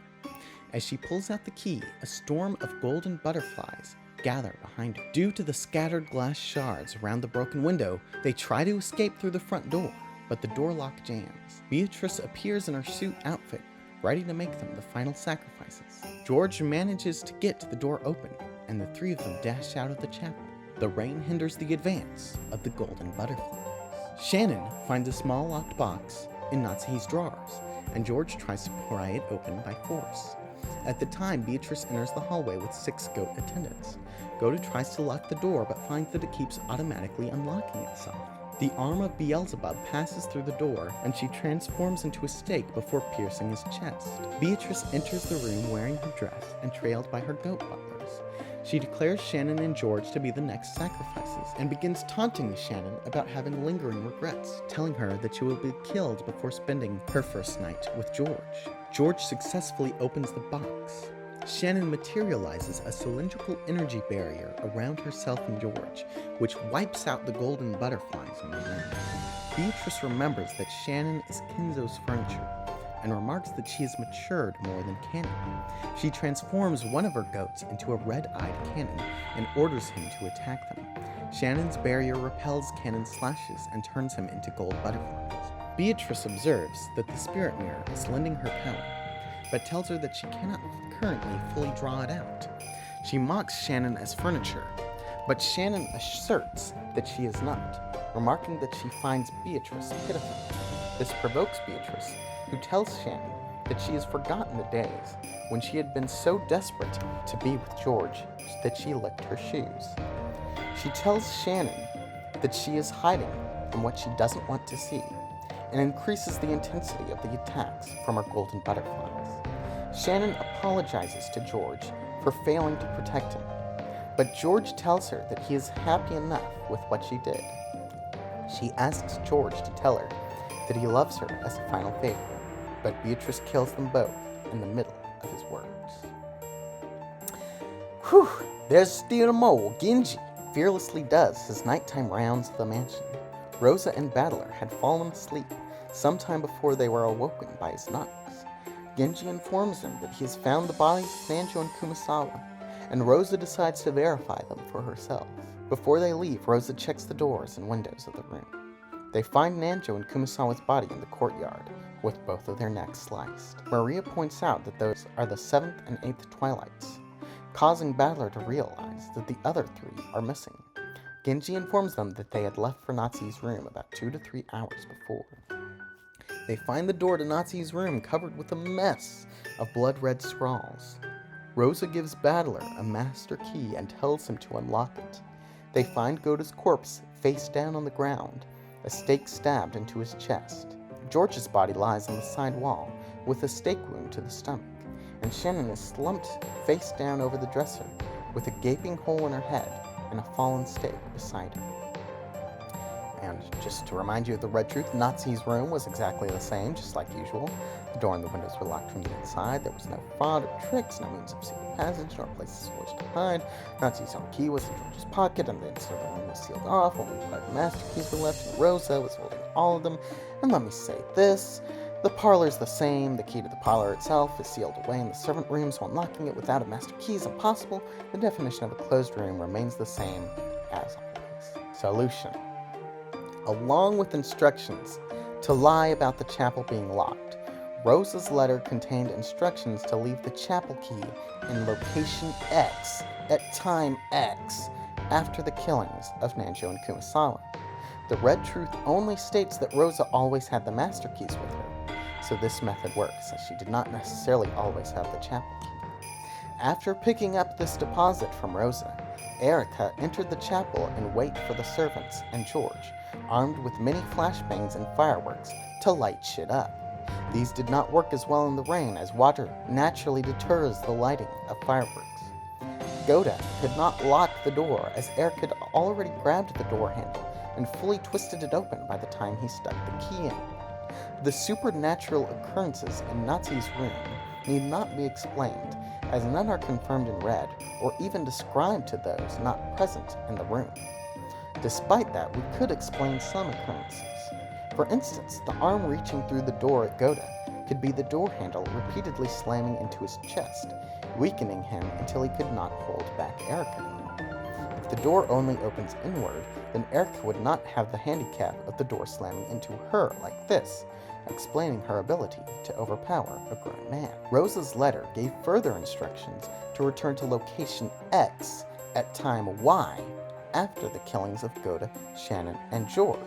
As she pulls out the key, a storm of golden butterflies gather behind her. Due to the scattered glass shards around the broken window, they try to escape through the front door, but the door lock jams. Beatrice appears in her suit outfit, ready to make them the final sacrifices. George manages to get the door open, and the three of them dash out of the chapel. The rain hinders the advance of the golden butterflies. Shannon finds a small locked box in Natsui's drawers, and George tries to pry it open by force. At the time, Beatrice enters the hallway with 6 goat attendants. Goda tries to lock the door, but finds that it keeps automatically unlocking itself. The arm of Beelzebub passes through the door, and she transforms into a stake before piercing his chest. Beatrice enters the room wearing her dress and trailed by her goat butlers. She declares Shannon and George to be the next sacrifices, and begins taunting Shannon about having lingering regrets, telling her that she will be killed before spending her first night with George. George successfully opens the box. Shannon materializes a cylindrical energy barrier around herself and George, which wipes out the golden butterflies in the room. Beatrice remembers that Shannon is Kenzo's furniture, and remarks that she has matured more than Cannon. She transforms one of her goats into a red-eyed Cannon and orders him to attack them. Shannon's barrier repels Cannon's slashes and turns him into gold butterflies. Beatrice observes that the spirit mirror is lending her power, but tells her that she cannot currently fully draw it out. She mocks Shannon as furniture, but Shannon asserts that she is not, remarking that she finds Beatrice pitiful. This provokes Beatrice, who tells Shannon that she has forgotten the days when she had been so desperate to be with George that she licked her shoes. She tells Shannon that she is hiding from what she doesn't want to see, and increases the intensity of the attacks from her golden butterflies. Shannon apologizes to George for failing to protect him, but George tells her that he is happy enough with what she did. She asks George to tell her that he loves her as a final favor, but Beatrice kills them both in the middle of his words. Whew, there's still more. Genji fearlessly does his nighttime rounds of the mansion. Rosa and Battler had fallen asleep sometime before they were awoken by his knocks. Genji informs them that he has found the bodies of Nanjo and Kumasawa, and Rosa decides to verify them for herself. Before they leave, Rosa checks the doors and windows of the room. They find Nanjo and Kumasawa's body in the courtyard, with both of their necks sliced. Maria points out that those are the 7th and 8th twilights, causing Battler to realize that the other 3 are missing. Genji informs them that they had left for Natsui's room about 2 to 3 hours before. They find the door to Natsui's room covered with a mess of blood-red scrawls. Rosa gives Battler a master key and tells him to unlock it. They find Goda's corpse face down on the ground, a stake stabbed into his chest. George's body lies on the side wall with a stake wound to the stomach, and Shannon is slumped face down over the dresser with a gaping hole in her head and a fallen stake beside her. And just to remind you of the red truth, Natsui's room was exactly the same, just like usual. The door and the windows were locked from the inside. There was no fraud or tricks, no means of secret passage, nor places for which to hide. Natsui's own key was in George's pocket, and the inside of the room was sealed off. Only 5 master keys were left, and Rosa was holding all of them. And let me say this, the parlor's the same. The key to the parlor itself is sealed away in the servant room, so unlocking it without a master key is impossible. The definition of a closed room remains the same as always. Solution. Along with instructions to lie about the chapel being locked, Rosa's letter contained instructions to leave the chapel key in location X at time X after the killings of Nanjo and Kumasawa. The red truth only states that Rosa always had the master keys with her, so this method works, as she did not necessarily always have the chapel key. After picking up this deposit from Rosa, Erica entered the chapel and wait for the servants and George, armed with many flashbangs and fireworks to light shit up. These did not work as well in the rain, as water naturally deters the lighting of fireworks. Goda could not lock the door, as Eric had already grabbed the door handle and fully twisted it open by the time he stuck the key in. The supernatural occurrences in Natsu's room need not be explained, as none are confirmed in red or even described to those not present in the room. Despite that, we could explain some occurrences. For instance, the arm reaching through the door at Goda could be the door handle repeatedly slamming into his chest, weakening him until he could not hold back Erica anymore. If the door only opens inward, then Erica would not have the handicap of the door slamming into her like this, explaining her ability to overpower a grown man. Rosa's letter gave further instructions to return to location X at time Y after the killings of Goda, Shannon, and George,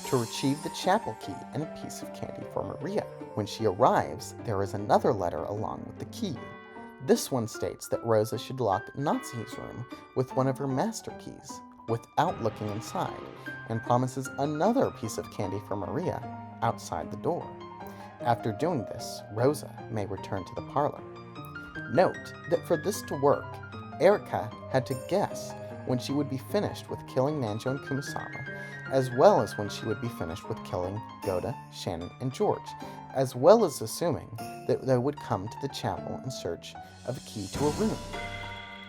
to retrieve the chapel key and a piece of candy for Maria. When she arrives, there is another letter along with the key. This one states that Rosa should lock Natsu's room with one of her master keys without looking inside, and promises another piece of candy for Maria outside the door. After doing this, Rosa may return to the parlor. Note that for this to work, Erica had to guess when she would be finished with killing Nanjo and Kumasawa, as well as when she would be finished with killing Goda, Shannon, and George, as well as assuming that they would come to the chapel in search of a key to a room.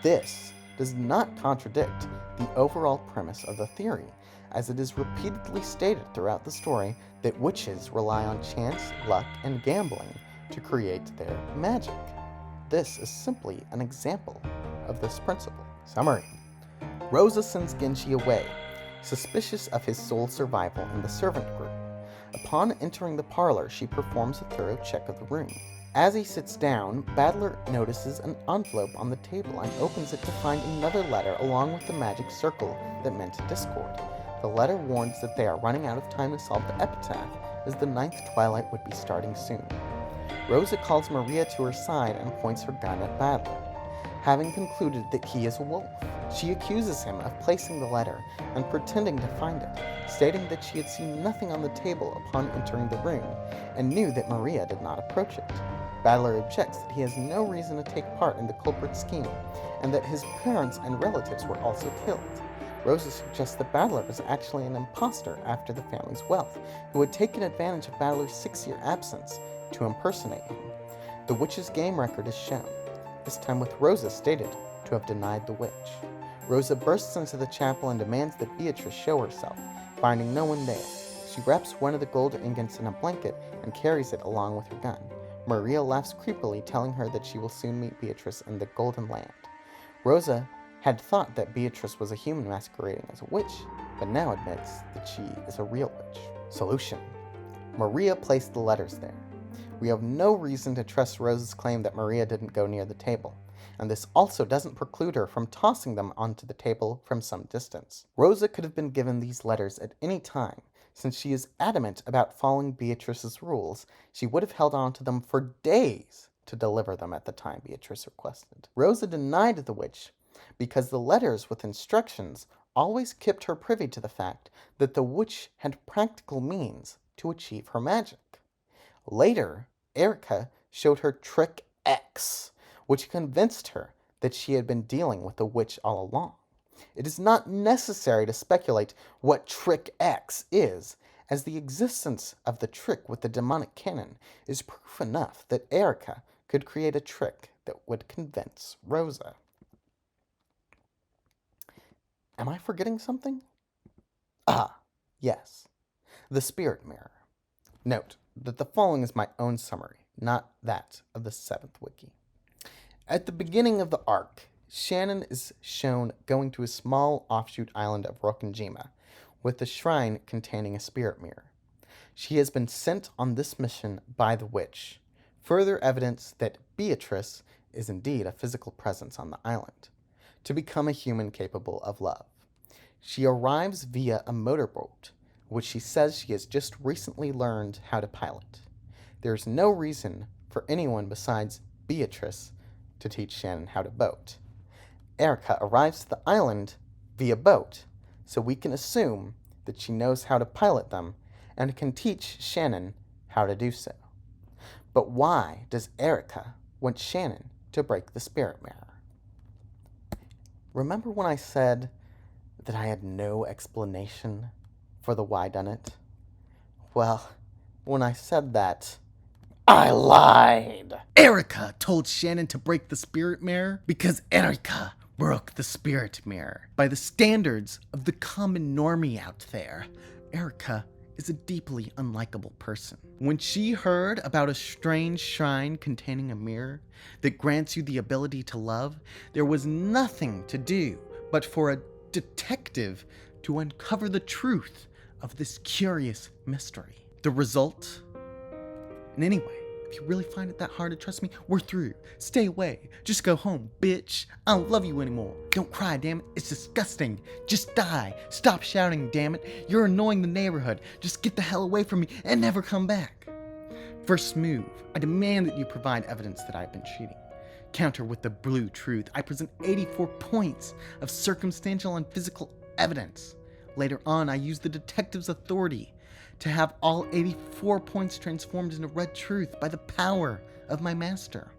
This does not contradict the overall premise of the theory, as it is repeatedly stated throughout the story that witches rely on chance, luck, and gambling to create their magic. This is simply an example of this principle. Summary. Rosa sends Genji away, suspicious of his sole survival in the servant group. Upon entering the parlor, she performs a thorough check of the room. As he sits down, Battler notices an envelope on the table and opens it to find another letter along with the magic circle that meant discord. The letter warns that they are running out of time to solve the epitaph, as the ninth twilight would be starting soon. Rosa calls Maria to her side and points her gun at Battler. Having concluded that he is a wolf, she accuses him of placing the letter and pretending to find it, stating that she had seen nothing on the table upon entering the room and knew that Maria did not approach it. Battler objects that he has no reason to take part in the culprit's scheme and that his parents and relatives were also killed. Rosa suggests that Battler is actually an imposter after the family's wealth, who had taken advantage of Battler's 6-year absence to impersonate him. The witch's game record is shown, this time with Rosa stated to have denied the witch. Rosa bursts into the chapel and demands that Beatrice show herself, finding no one there. She wraps one of the gold ingots in a blanket and carries it along with her gun. Maria laughs creepily, telling her that she will soon meet Beatrice in the Golden Land. Rosa had thought that Beatrice was a human masquerading as a witch, but now admits that she is a real witch. Solution. Maria placed the letters there. We have no reason to trust Rosa's claim that Maria didn't go near the table, and this also doesn't preclude her from tossing them onto the table from some distance. Rosa could have been given these letters at any time. Since she is adamant about following Beatrice's rules, she would have held on to them for days to deliver them at the time Beatrice requested. Rosa denied the witch because the letters with instructions always kept her privy to the fact that the witch had practical means to achieve her magic. Later, Erica showed her Trick X, which convinced her that she had been dealing with the witch all along. It is not necessary to speculate what Trick X is, as the existence of the trick with the demonic cannon is proof enough that Erica could create a trick that would convince Rosa. Am I forgetting something? Ah, yes. The Spirit Mirror. Note that the following is my own summary, not that of the 7th wiki. At the beginning of the arc, Shannon is shown going to a small offshoot island of Rokkenjima, with a shrine containing a spirit mirror. She has been sent on this mission by the witch, further evidence that Beatrice is indeed a physical presence on the island, to become a human capable of love. She arrives via a motorboat, which she says she has just recently learned how to pilot. There is no reason for anyone besides Beatrice to teach Shannon how to boat. Erica arrives to the island via boat, so we can assume that she knows how to pilot them and can teach Shannon how to do so. But why does Erica want Shannon to break the spirit mirror? Remember when I said that I had no explanation for the why done it? Well, when I said that, I lied! Erica told Shannon to break the spirit mirror because Erica broke the spirit mirror. By the standards of the common normie out there, Erica is a deeply unlikable person. When she heard about a strange shrine containing a mirror that grants you the ability to love, there was nothing to do but for a detective to uncover the truth of this curious mystery. The result? And anyway, if you really find it that hard to trust me, we're through. Stay away. Just go home, bitch. I don't love you anymore. Don't cry, damn it. It's disgusting. Just die. Stop shouting, damn it. You're annoying the neighborhood. Just get the hell away from me and never come back. First move, I demand that you provide evidence that I've been cheating. Counter with the blue truth. I present 84 points of circumstantial and physical evidence. Later on, I use the detective's authority to have all 84 points transformed into red truth by the power of my master.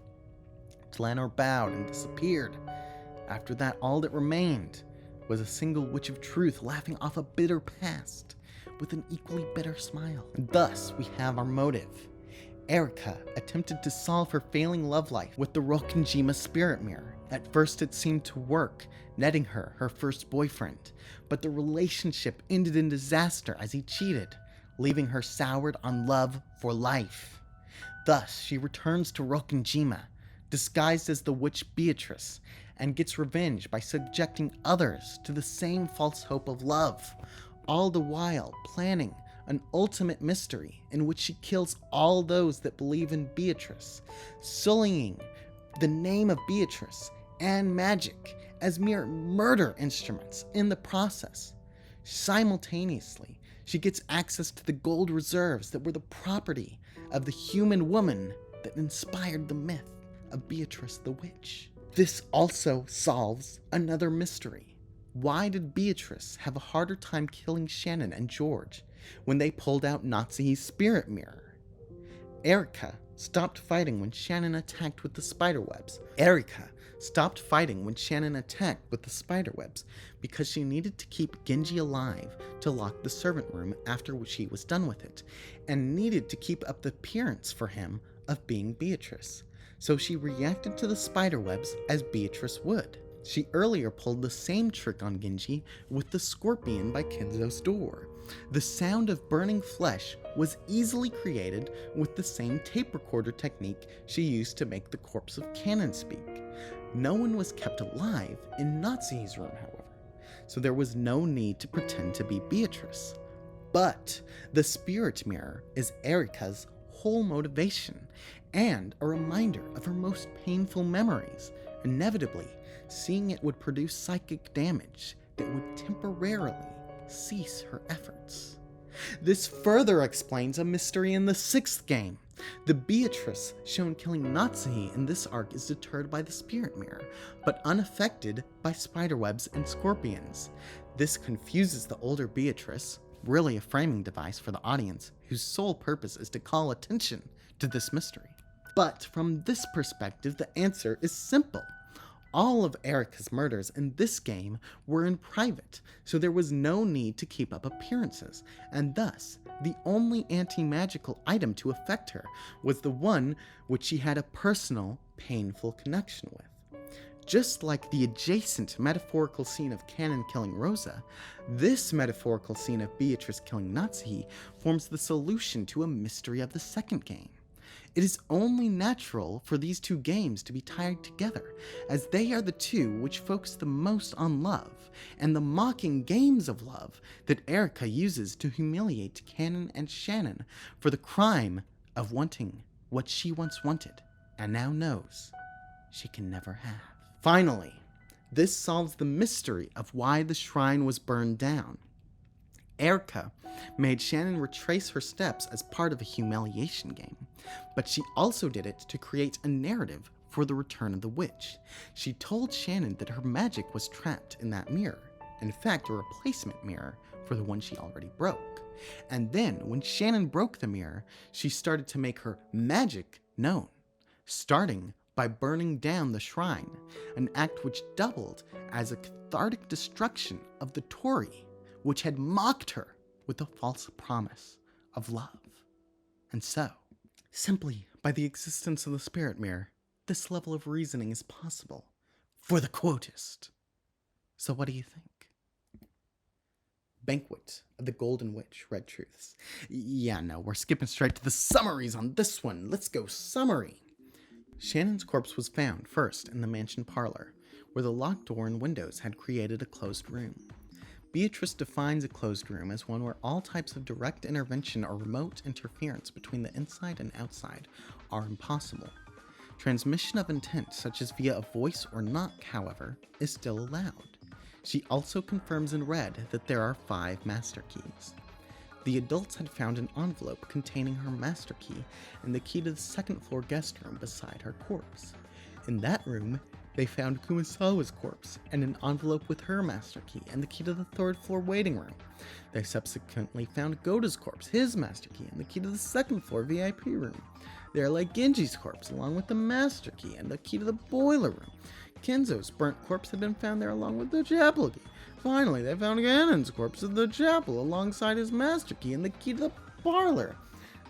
Tlanor bowed and disappeared. After that, all that remained was a single witch of truth laughing off a bitter past with an equally bitter smile. And thus, we have our motive. Erica attempted to solve her failing love life with the Rokenjima spirit mirror. At first, it seemed to work, netting her first boyfriend, but the relationship ended in disaster as he cheated, leaving her soured on love for life. Thus, she returns to Rokenjima, disguised as the witch Beatrice, and gets revenge by subjecting others to the same false hope of love, all the while planning an ultimate mystery in which she kills all those that believe in Beatrice, sullying the name of Beatrice and magic as mere murder instruments in the process. Simultaneously, she gets access to the gold reserves that were the property of the human woman that inspired the myth of Beatrice the Witch. This also solves another mystery. Why did Beatrice have a harder time killing Shannon and George when they pulled out Nazi's spirit mirror? Erica stopped fighting when Shannon attacked with the spiderwebs. Because she needed to keep Genji alive to lock the servant room after she was done with it, and needed to keep up the appearance for him of being Beatrice. So she reacted to the spiderwebs as Beatrice would. She earlier pulled the same trick on Genji with the scorpion by Kenzo's door. The sound of burning flesh was easily created with the same tape recorder technique she used to make the corpse of Cannon speak. No one was kept alive in Nazi's room, however, so there was no need to pretend to be Beatrice. But the spirit mirror is Erica's whole motivation and a reminder of her most painful memories. Inevitably, seeing it would produce psychic damage that would temporarily cease her efforts. This further explains a mystery in the 6th game. The Beatrice shown killing Nazi in this arc is deterred by the spirit mirror, but unaffected by spiderwebs and scorpions. This confuses the older Beatrice, really a framing device for the audience, whose sole purpose is to call attention to this mystery. But from this perspective, the answer is simple. All of Erica's murders in this game were in private, so there was no need to keep up appearances, and thus, the only anti-magical item to affect her was the one which she had a personal, painful connection with. Just like the adjacent metaphorical scene of Cannon killing Rosa, this metaphorical scene of Beatrice killing Natsuhi forms the solution to a mystery of the 2nd game. It is only natural for these two games to be tied together, as they are the two which focus the most on love, and the mocking games of love that Erica uses to humiliate Cannon and Shannon for the crime of wanting what she once wanted, and now knows she can never have. Finally, this solves the mystery of why the shrine was burned down. Erica made Shannon retrace her steps as part of a humiliation game, but she also did it to create a narrative for the return of the witch. She told Shannon that her magic was trapped in that mirror, in fact a replacement mirror for for the one she already broke. And then, when Shannon broke the mirror, she started to make her magic known, starting by burning down the shrine, an act which doubled as a cathartic destruction of the Torii, which had mocked her with the false promise of love. And so, simply by the existence of the spirit mirror, this level of reasoning is possible for the Quotist. So what do you think? Banquet of the Golden Witch, Red Truths. Yeah, no, we're skipping straight to the summaries on this one. Let's go summary. Shannon's corpse was found first in the mansion parlor, where the locked door and windows had created a closed room. Beatrice defines a closed room as one where all types of direct intervention or remote interference between the inside and outside are impossible. Transmission of intent, such as via a voice or knock, however, is still allowed. She also confirms in red that there are 5 master keys. The adults had found an envelope containing her master key and the key to the second-floor guest room beside her corpse. In that room, they found Kumasawa's corpse and an envelope with her master key and the key to the third-floor waiting room. They subsequently found Gota's corpse, his master key, and the key to the second-floor VIP room. There lay Genji's corpse along with the master key and the key to the boiler room. Kenzo's burnt corpse had been found there along with the chapel key. Finally, they found Ganon's corpse in the chapel alongside his master key and the key to the parlor.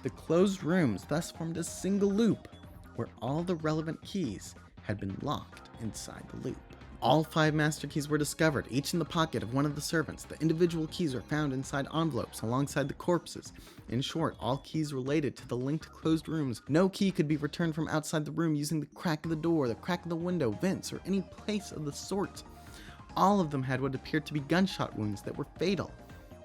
The closed rooms thus formed a single loop, where all the relevant keys had been locked inside the loop. All 5 master keys were discovered, each in the pocket of one of the servants. The individual keys were found inside envelopes alongside the corpses. In short, all keys related to the linked closed rooms. No key could be returned from outside the room using the crack of the door, the crack of the window, vents, or any place of the sort. All of them had what appeared to be gunshot wounds that were fatal.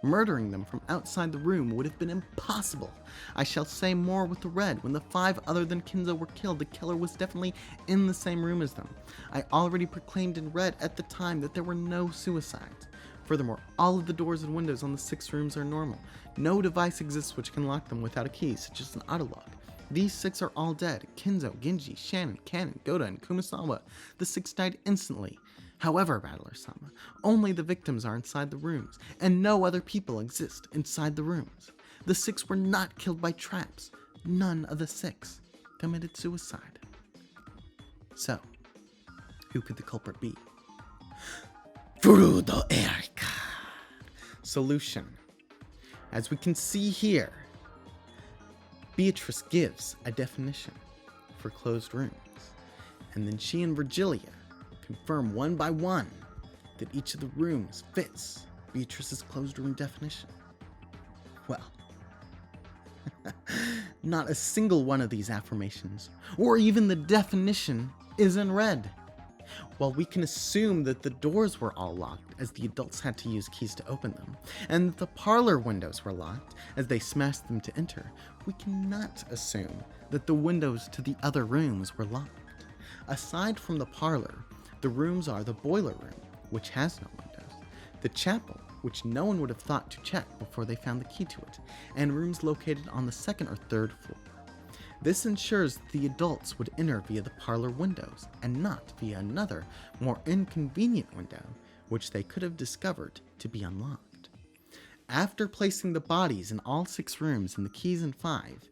Murdering them from outside the room would have been impossible. I shall say more with the red. When the 5 other than Kenzo were killed, the killer was definitely in the same room as them. I already proclaimed in red at the time that there were no suicides. Furthermore, all of the doors and windows on the 6 rooms are normal. No device exists which can lock them without a key, such as an autolock. These 6 are all dead. Kenzo, Genji, Shannon, Kanon, Gota, and Kumasawa. The 6 died instantly. However, Battler-sama, only the victims are inside the rooms, and no other people exist inside the rooms. The 6 were not killed by traps. None of the 6 committed suicide. So, who could the culprit be? Furudo Erika. Solution. As we can see here, Beatrice gives a definition for closed rooms, and then she and Virgilia confirm one by one that each of the rooms fits Beatrice's closed room definition. Well, not a single one of these affirmations, or even the definition, is in red. While we can assume that the doors were all locked, as the adults had to use keys to open them, and that the parlor windows were locked, as they smashed them to enter, we cannot assume that the windows to the other rooms were locked. Aside from the parlor, the rooms are the boiler room, which has no windows, the chapel, which no one would have thought to check before they found the key to it, and rooms located on the 2nd or 3rd floor. This ensures that the adults would enter via the parlor windows, and not via another, more inconvenient window, which they could have discovered to be unlocked. After placing the bodies in all 6 rooms and the keys in 5,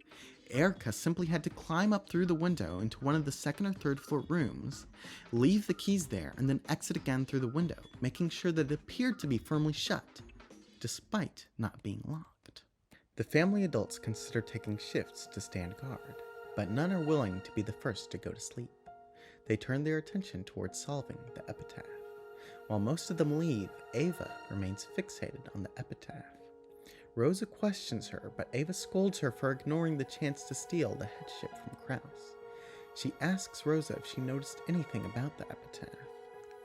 Erica simply had to climb up through the window into one of the 2nd or 3rd floor rooms, leave the keys there, and then exit again through the window, making sure that it appeared to be firmly shut, despite not being locked. The family adults consider taking shifts to stand guard, but none are willing to be the first to go to sleep. They turn their attention towards solving the epitaph. While most of them leave, Ava remains fixated on the epitaph. Rosa questions her, but Ava scolds her for ignoring the chance to steal the headship from Kraus. She asks Rosa if she noticed anything about the epitaph.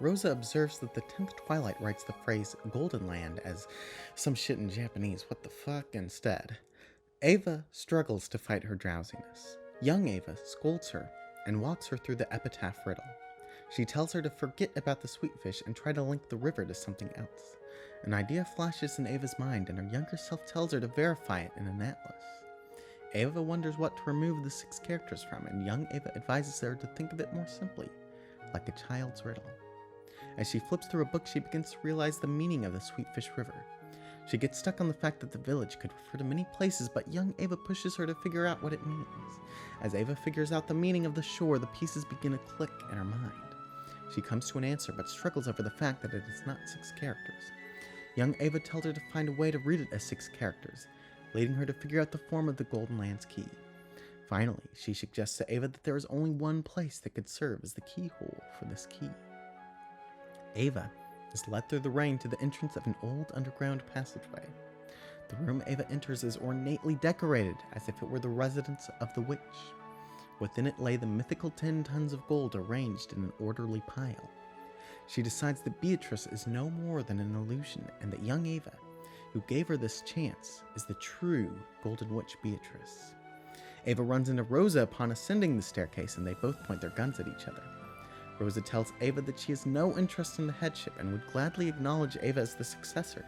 Rosa observes that the 10th Twilight writes the phrase Golden Land as some shit in Japanese, what the fuck, instead. Ava struggles to fight her drowsiness. Young Ava scolds her and walks her through the epitaph riddle. She tells her to forget about the sweet fish and try to link the river to something else. An idea flashes in Ava's mind, and her younger self tells her to verify it in an atlas. Ava wonders what to remove the 6 characters from, and young Ava advises her to think of it more simply, like a child's riddle. As she flips through a book, she begins to realize the meaning of the Sweetfish River. She gets stuck on the fact that the village could refer to many places, but young Ava pushes her to figure out what it means. As Ava figures out the meaning of the shore, the pieces begin to click in her mind. She comes to an answer, but struggles over the fact that it is not 6 characters. Young Ava tells her to find a way to read it as 6 characters, leading her to figure out the form of the Golden Land's key. Finally, she suggests to Ava that there is only one place that could serve as the keyhole for this key. Ava is led through the rain to the entrance of an old underground passageway. The room Ava enters is ornately decorated as if it were the residence of the witch. Within it lay the mythical 10 tons of gold arranged in an orderly pile. She decides that Beatrice is no more than an illusion, and that young Ava, who gave her this chance, is the true Golden Witch Beatrice. Ava runs into Rosa upon ascending the staircase, and they both point their guns at each other. Rosa tells Ava that she has no interest in the headship and would gladly acknowledge Ava as the successor,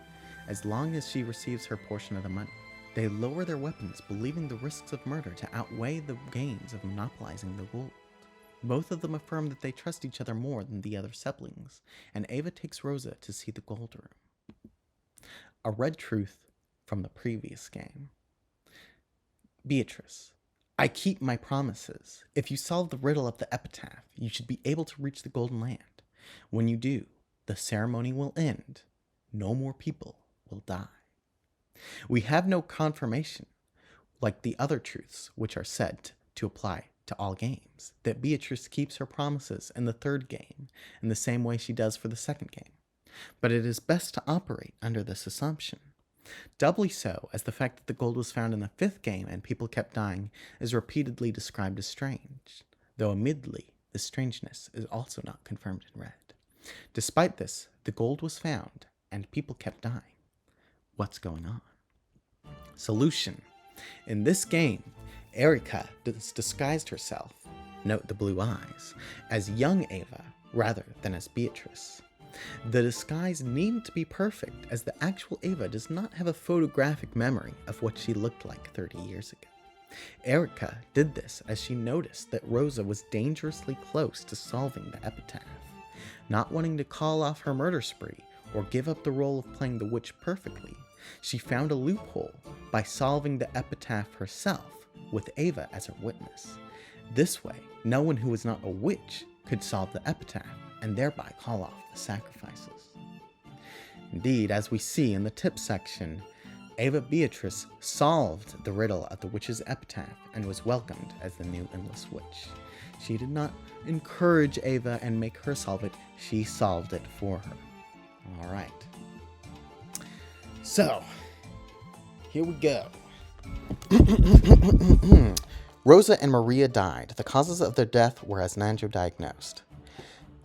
as long as she receives her portion of the money. They lower their weapons, believing the risks of murder to outweigh the gains of monopolizing the gold. Both of them affirm that they trust each other more than the other siblings, and Ava takes Rosa to see the gold room. A red truth from the previous game. Beatrice, I keep my promises. If you solve the riddle of the epitaph, you should be able to reach the Golden Land. When you do, the ceremony will end. No more people will die. We have no confirmation, like the other truths which are said to apply to all games, that Beatrice keeps her promises in the 3rd game in the same way she does for the 2nd game. But it is best to operate under this assumption. Doubly so, as the fact that the gold was found in the 5th game and people kept dying is repeatedly described as strange, though admittedly, this strangeness is also not confirmed in red. Despite this, the gold was found and people kept dying. What's going on? Solution. In this game, Erica disguised herself, note the blue eyes, as young Ava rather than as Beatrice. The disguise needn't to be perfect, as the actual Ava does not have a photographic memory of what she looked like 30 years ago. Erica did this as she noticed that Rosa was dangerously close to solving the epitaph. Not wanting to call off her murder spree or give up the role of playing the witch perfectly, she found a loophole by solving the epitaph herself, with Ava as her witness. This way, no one who was not a witch could solve the epitaph and thereby call off the sacrifices. Indeed, as we see in the tip section, Ava Beatrice solved the riddle of the witch's epitaph and was welcomed as the new Endless Witch. She did not encourage Ava and make her solve it, she solved it for her. Alright. So, here we go. Rosa and Maria died. The causes of their death were as Nanjo diagnosed.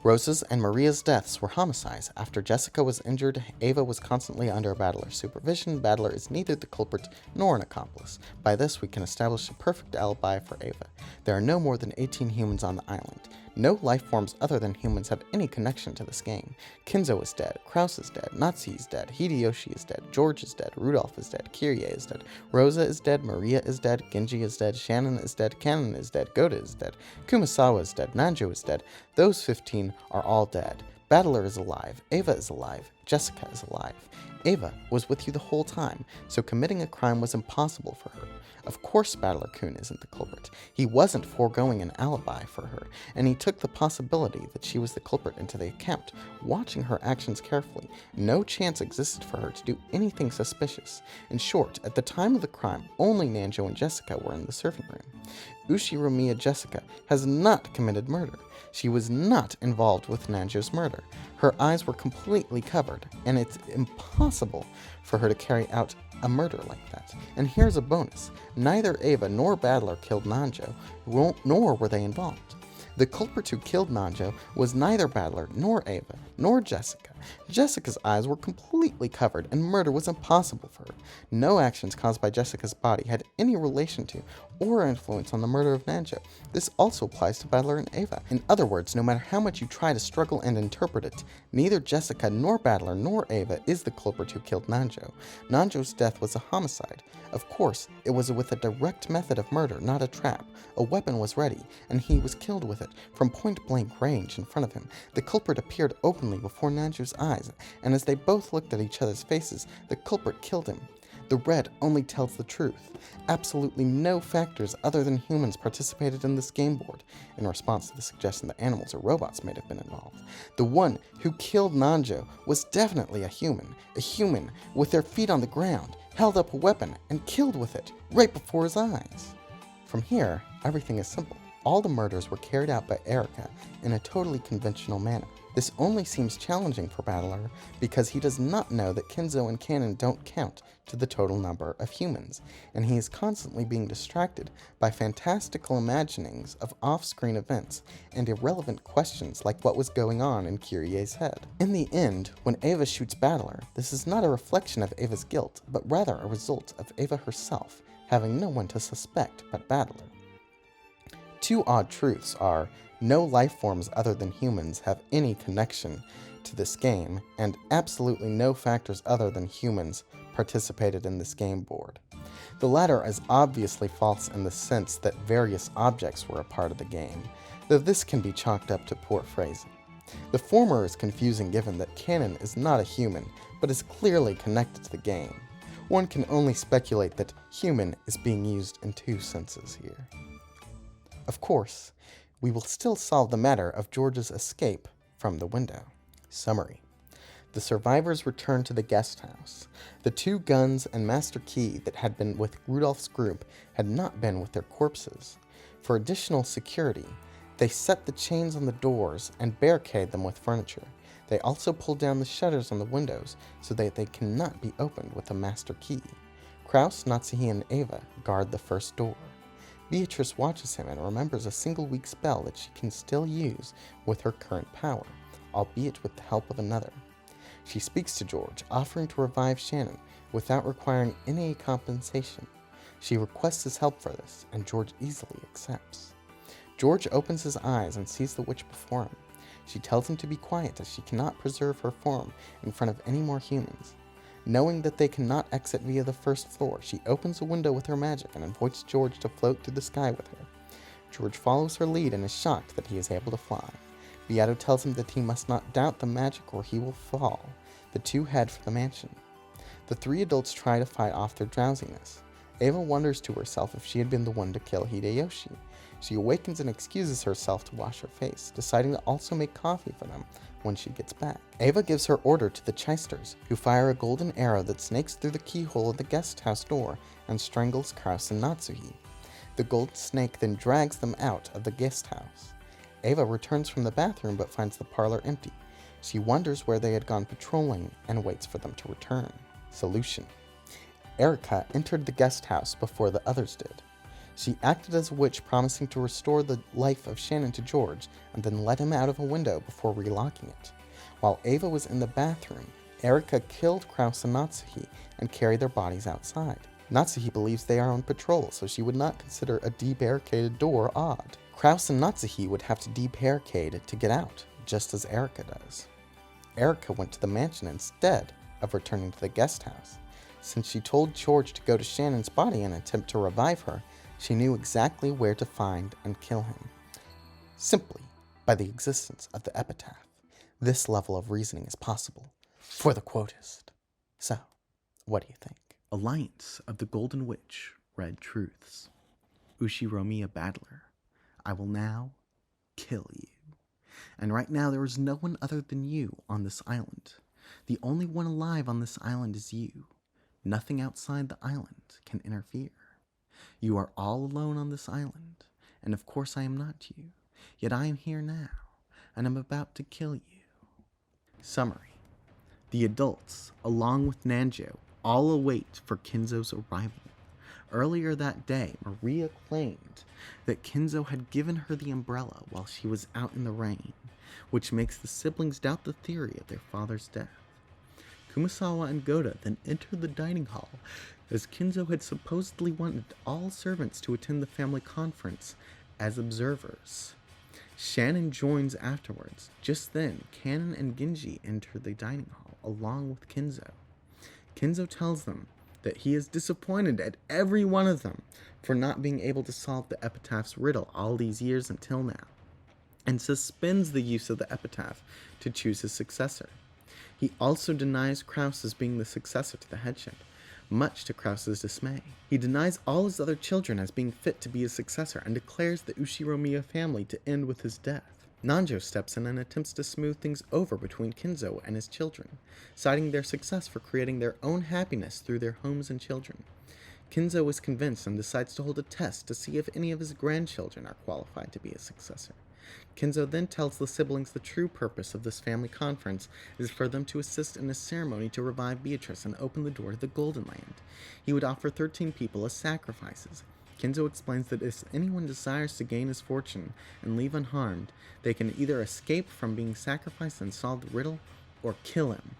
Rosa's and Maria's deaths were homicides. After Jessica was injured, Ava was constantly under Battler's supervision. Battler is neither the culprit nor an accomplice. By this, we can establish a perfect alibi for Ava. There are no more than 18 humans on the island. No life forms other than humans have any connection to this game. Kinzo is dead, Kraus is dead, Natsu is dead, Hideyoshi is dead, George is dead, Rudolph is dead, Kyrie is dead, Rosa is dead, Maria is dead, Genji is dead, Shannon is dead, Kanon is dead, Goda is dead, Kumasawa is dead, Nanjo is dead. Those 15 are all dead. Battler is alive, Ava is alive, Jessica is alive. Ava was with you the whole time, so committing a crime was impossible for her. Of course Battler-kun isn't the culprit. He wasn't foregoing an alibi for her, and he took the possibility that she was the culprit into the account, watching her actions carefully. No chance existed for her to do anything suspicious. In short, at the time of the crime, only Nanjo and Jessica were in the serving room. Ushiromiya Jessica has not committed murder. She was not involved with Nanjo's murder. Her eyes were completely covered, and it's impossible for her to carry out a murder like that. And here's a bonus. Neither Ava nor Battler killed Nanjo, nor were they involved. The culprit who killed Nanjo was neither Battler nor Ava nor Jessica. Jessica's eyes were completely covered and murder was impossible for her. No actions caused by Jessica's body had any relation to or influence on the murder of Nanjo. This also applies to Battler and Ava. In other words, no matter how much you try to struggle and interpret it, neither Jessica nor Battler nor Ava is the culprit who killed Nanjo. Nanjo's death was a homicide. Of course, it was with a direct method of murder, not a trap. A weapon was ready, and he was killed with it from point-blank range in front of him. The culprit appeared openly before Nanjo's other's eyes, and as they both looked at each other's faces, the culprit killed him. The red only tells the truth. Absolutely no factors other than humans participated in this game board, in response to the suggestion that animals or robots may have been involved. The one who killed Nanjo was definitely a human with their feet on the ground, held up a weapon, and killed with it, right before his eyes. From here, everything is simple. All the murders were carried out by Erika in a totally conventional manner. This only seems challenging for Battler because he does not know that Kinzo and Cannon don't count to the total number of humans, and he is constantly being distracted by fantastical imaginings of off-screen events and irrelevant questions like what was going on in Kyrie's head. In the end, when Ava shoots Battler, this is not a reflection of Ava's guilt, but rather a result of Ava herself having no one to suspect but Battler. Two odd truths are, no life forms other than humans have any connection to this game, and absolutely no factors other than humans participated in this game board. The latter is obviously false in the sense that various objects were a part of the game, though this can be chalked up to poor phrasing. The former is confusing given that Cannon is not a human, but is clearly connected to the game. One can only speculate that human is being used in two senses here. Of course, we will still solve the matter of George's escape from the window. Summary. The survivors returned to the guest house. The two guns and master key that had been with Rudolph's group had not been with their corpses. For additional security, they set the chains on the doors and barricade them with furniture. They also pulled down the shutters on the windows so that they cannot be opened with a master key. Kraus, Natsuhi, and Ava guard the first door. Beatrice watches him and remembers a single weak spell that she can still use with her current power, albeit with the help of another. She speaks to George, offering to revive Shannon without requiring any compensation. She requests his help for this, and George easily accepts. George opens his eyes and sees the witch before him. She tells him to be quiet as she cannot preserve her form in front of any more humans. Knowing that they cannot exit via the first floor, she opens a window with her magic and invites George to float through the sky with her. George follows her lead and is shocked that he is able to fly. Beato tells him that he must not doubt the magic or he will fall. The two head for the mansion. The three adults try to fight off their drowsiness. Ava wonders to herself if she had been the one to kill Hideyoshi. She awakens and excuses herself to wash her face, deciding to also make coffee for them when she gets back. Ava gives her order to the Chysters, who fire a golden arrow that snakes through the keyhole of the guest house door and strangles Kraus and Natsuhi. The gold snake then drags them out of the guest house. Ava returns from the bathroom but finds the parlor empty. She wonders where they had gone patrolling and waits for them to return. Solution. Erika entered the guest house before the others did. She acted as a witch, promising to restore the life of Shannon to George and then let him out of a window before relocking it. While Ava was in the bathroom, Erika killed Kraus and Natsuhi and carried their bodies outside. Natsuhi believes they are on patrol, so she would not consider a debarricaded door odd. Kraus and Natsuhi would have to debarricade to get out, just as Erika does. Erika went to the mansion instead of returning to the guest house. Since she told George to go to Shannon's body and attempt to revive her, she knew exactly where to find and kill him. Simply by the existence of the epitaph. This level of reasoning is possible for the Quotist. So, what do you think? Alliance of the Golden Witch, Red Truths. Ushiromiya Battler, I will now kill you. And right now there is no one other than you on this island. The only one alive on this island is you. Nothing outside the island can interfere. You are all alone on this island, and of course I am not you, yet I am here now, and am about to kill you. Summary. The adults, along with Nanjo, all await for Kinzo's arrival. Earlier that day, Maria claimed that Kinzo had given her the umbrella while she was out in the rain, which makes the siblings doubt the theory of their father's death. Kumasawa and Goda then entered the dining hall, as Kinzo had supposedly wanted all servants to attend the family conference as observers. Shannon joins afterwards. Just then, Cannon and Genji enter the dining hall along with Kinzo. Kinzo tells them that he is disappointed at every one of them for not being able to solve the epitaph's riddle all these years until now, and suspends the use of the epitaph to choose his successor. He also denies Kraus as being the successor to the headship, much to Kraus's dismay. He denies all his other children as being fit to be his successor and declares the Ushiromiya family to end with his death. Nanjo steps in and attempts to smooth things over between Kinzo and his children, citing their success for creating their own happiness through their homes and children. Kinzo is convinced and decides to hold a test to see if any of his grandchildren are qualified to be his successor. Kinzo then tells the siblings the true purpose of this family conference is for them to assist in a ceremony to revive Beatrice and open the door to the Golden Land. He would offer 13 people as sacrifices. Kinzo explains that if anyone desires to gain his fortune and leave unharmed, they can either escape from being sacrificed and solve the riddle, or kill him.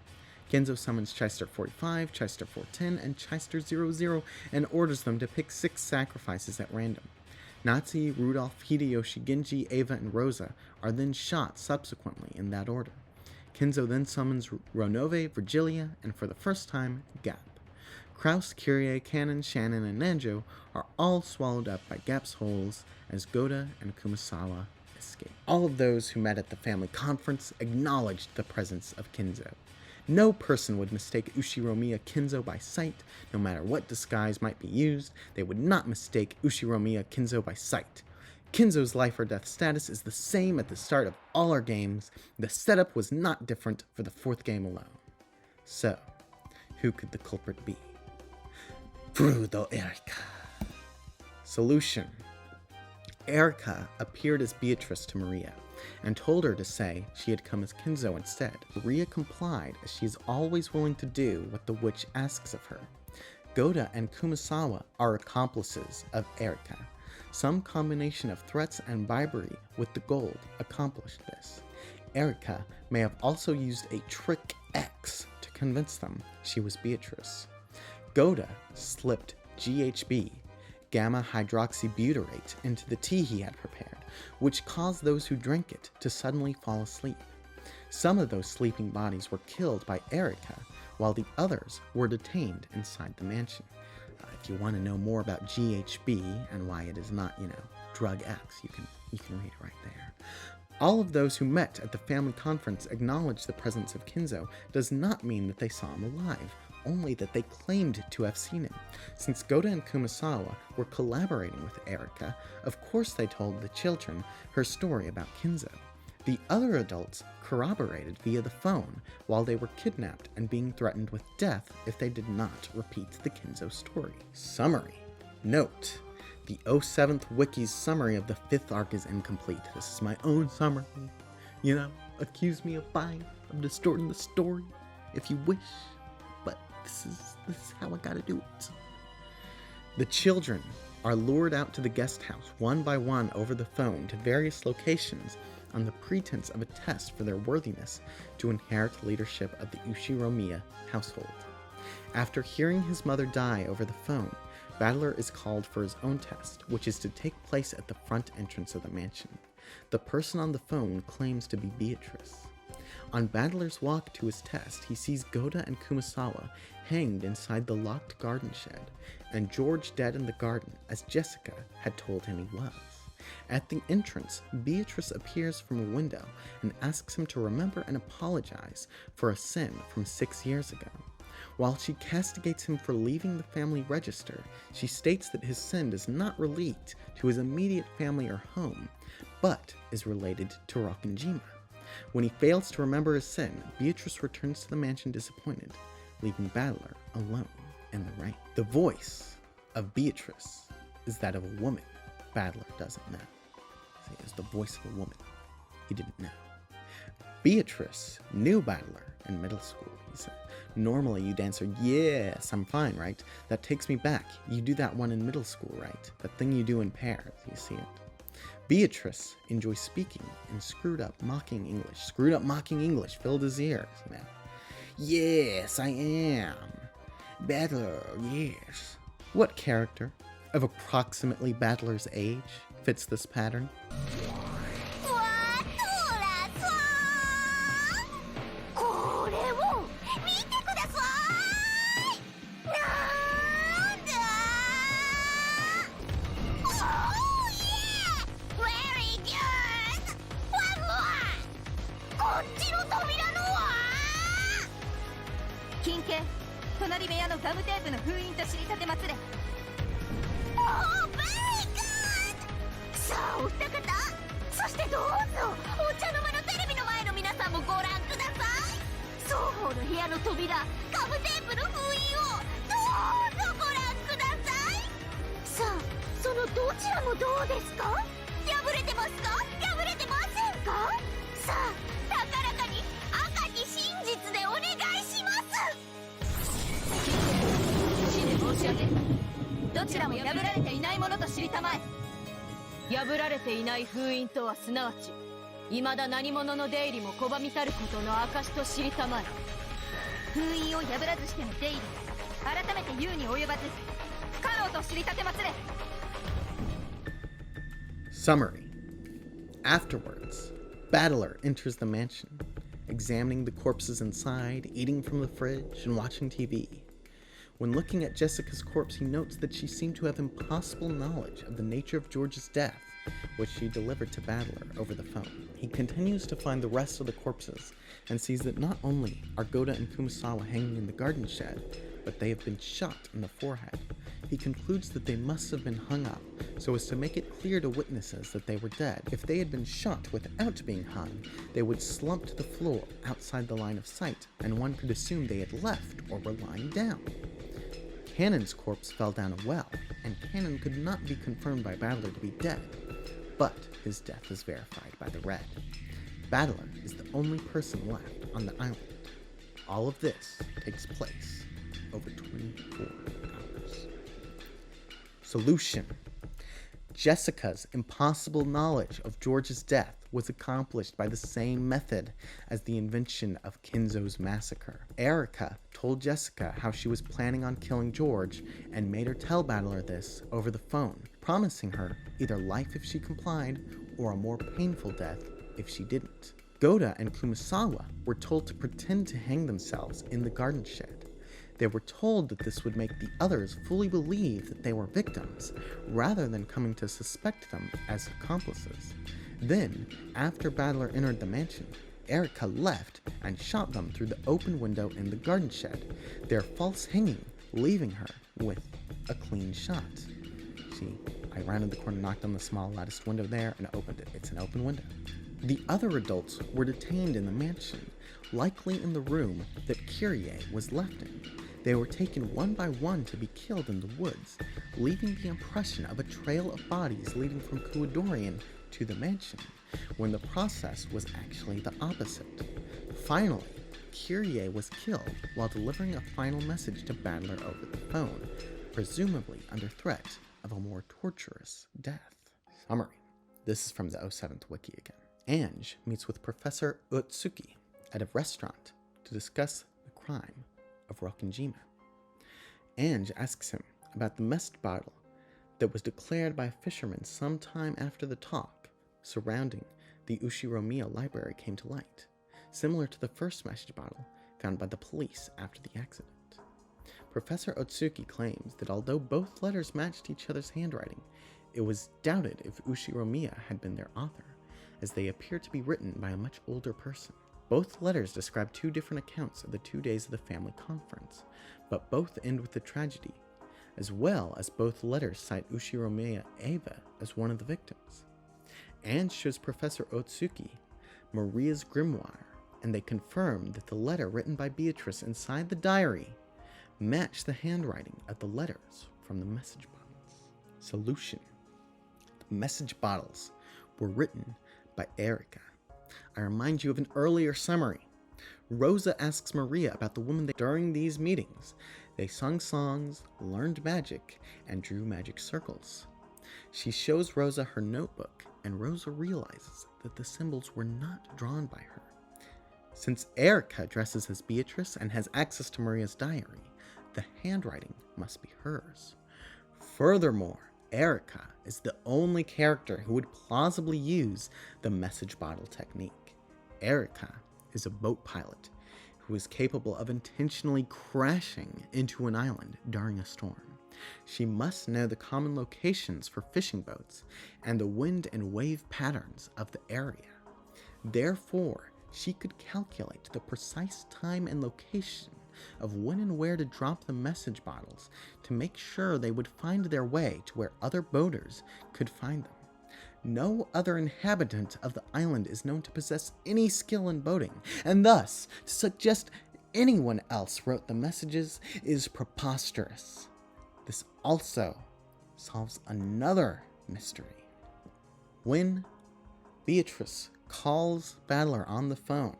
Kinzo summons Chester 45, Chester 410, and Chester 00 and orders them to pick 6 sacrifices at random. Natsuki, Rudolph, Hideyoshi, Genji, Ava, and Rosa are then shot subsequently in that order. Kinzo then summons Ronove, Virgilia, and for the first time, Gap. Kraus, Kyrie, Cannon, Shannon, and Nanjo are all swallowed up by Gap's holes as Goda and Kumasawa escape. All of those who met at the family conference acknowledged the presence of Kinzo. No person would mistake Ushiromiya Kinzo by sight. No matter what disguise might be used, they would not mistake Ushiromiya Kinzo by sight. Kinzo's life or death status is the same at the start of all our games. The setup was not different for the 4th game alone. So, who could the culprit be? Frudo Erika. Solution. Erika appeared as Beatrice to Maria and told her to say she had come as Kinzo instead. Maria complied, as she is always willing to do what the witch asks of her. Goda and Kumasawa are accomplices of Erika. Some combination of threats and bribery with the gold accomplished this. Erika may have also used a trick X to convince them she was Beatrice. Goda slipped GHB, gamma hydroxybutyrate, into the tea he had prepared, which caused those who drank it to suddenly fall asleep. Some of those sleeping bodies were killed by Erika, while the others were detained inside the mansion. If you want to know more about GHB and why it is not, drug X, you can read it right there. All of those who met at the family conference acknowledged the presence of Kinzo does not mean that they saw him alive, only that they claimed to have seen him. Since Goda and Kumasawa were collaborating with Erika, of course they told the children her story about Kinzo. The other adults corroborated via the phone while they were kidnapped and being threatened with death if they did not repeat the Kinzo story. Summary. Note: the 07th Wiki's summary of the 5th arc is incomplete. This is my own summary. Accuse me of lying, of distorting the story, if you wish. But this is how I gotta do it. The children are lured out to the guest house one by one over the phone to various locations on the pretense of a test for their worthiness to inherit leadership of the Ushiromiya household. After hearing his mother die over the phone, Battler is called for his own test, which is to take place at the front entrance of the mansion. The person on the phone claims to be Beatrice. On Battler's walk to his test, he sees Goda and Kumasawa hanged inside the locked garden shed, and George dead in the garden, as Jessica had told him he was. At the entrance, Beatrice appears from a window and asks him to remember and apologize for a sin from 6 years ago. While she castigates him for leaving the family register, she states that his sin does not relate to his immediate family or home, but is related to Rokkenjima. When he fails to remember his sin, Beatrice returns to the mansion disappointed, leaving Battler alone in the rain. The voice of Beatrice is that of a woman. Battler doesn't know. It is the voice of a woman. He didn't know. Beatrice knew Battler in middle school, he said. Normally you'd answer, yes, I'm fine, right? That takes me back. You do that one in middle school, right? That thing you do in pairs, you see it. Beatrice enjoys speaking in screwed up mocking English. Screwed up mocking English filled his ears, Yes, I am. Battler, yes. What character of approximately Battler's age fits this pattern? まり部屋のガムテープの封印と知りたてまつれ。Oh my god! さあお二方、そしてどうぞお茶の間のテレビの前の皆さんもご覧ください。双方の部屋の扉、ガムテープの封印をどうぞご覧ください。さあそのどちらもどうですか？破れてますか？破れてませんか？さあ高らかに赤き真実でお願いします。死で申し上げる。どちらも破られていないものと知りたまえ。破られていない封印とはすなわち未だ何者の出入りも拒みたることの証と知りたまえ。封印を破らずしての出入り、改めて言うに及ばず不可能と知りたてまつれ。 Summary. Afterwards, Battler enters the mansion, examining the corpses inside, eating from the fridge, and watching TV. When looking at Jessica's corpse, he notes that she seemed to have impossible knowledge of the nature of George's death, which she delivered to Battler over the phone. He continues to find the rest of the corpses and sees that not only are Goda and Kumasawa hanging in the garden shed, but they have been shot in the forehead. He concludes that they must have been hung up so as to make it clear to witnesses that they were dead. If they had been shot without being hung, they would slump to the floor outside the line of sight, and one could assume they had left or were lying down. Cannon's corpse fell down a well, and Cannon could not be confirmed by Battler to be dead, but his death is verified by the Red. Battler is the only person left on the island. All of this takes place over 24 hours. Solution. Jessica's impossible knowledge of George's death was accomplished by the same method as the invention of Kinzo's massacre. Erica told Jessica how she was planning on killing George and made her tell Battler this over the phone, promising her either life if she complied or a more painful death if she didn't. Goda and Kumasawa were told to pretend to hang themselves in the garden shed. They were told that this would make the others fully believe that they were victims, rather than coming to suspect them as accomplices. Then, after Battler entered the mansion, Erica left and shot them through the open window in the garden shed, their false hanging leaving her with a clean shot. See, I rounded the corner, knocked on the small latticed window there, and opened it. It's an open window. The other adults were detained in the mansion, likely in the room that Kyrie was left in. They were taken one by one to be killed in the woods, leaving the impression of a trail of bodies leading from Kuadorian to the mansion, when the process was actually the opposite. Finally, Kyrie was killed while delivering a final message to Battler over the phone, presumably under threat of a more torturous death. Summary. This is from the 07th wiki again. Ange meets with Professor Utsuki at a restaurant to discuss the crime of Rokenjima. Ange asks him about the message bottle that was declared by a fisherman sometime after the talk surrounding the Ushiromiya library came to light, similar to the first message bottle found by the police after the accident. Professor Otsuki claims that although both letters matched each other's handwriting, it was doubted if Ushiromiya had been their author, as they appear to be written by a much older person. Both letters describe two different accounts of the 2 days of the family conference, but both end with a tragedy, as well as both letters cite Ushiromiya Eva as one of the victims. Anne shows Professor Otsuki Maria's grimoire, and they confirm that the letter written by Beatrice inside the diary matched the handwriting of the letters from the message bottles. Solution. The message bottles were written by Erica. I remind you of an earlier summary. Rosa asks Maria about the woman during these meetings. They sung songs, learned magic, and drew magic circles. She shows Rosa her notebook, and Rosa realizes that the symbols were not drawn by her. Since Erica dresses as Beatrice and has access to Maria's diary, the handwriting must be hers. Furthermore, Erica is the only character who would plausibly use the message bottle technique. Erica is a boat pilot who is capable of intentionally crashing into an island during a storm. She must know the common locations for fishing boats and the wind and wave patterns of the area. Therefore, she could calculate the precise time and location of when and where to drop the message bottles to make sure they would find their way to where other boaters could find them. No other inhabitant of the island is known to possess any skill in boating, and thus to suggest anyone else wrote the messages is preposterous. This also solves another mystery. When Beatrice calls Battler on the phone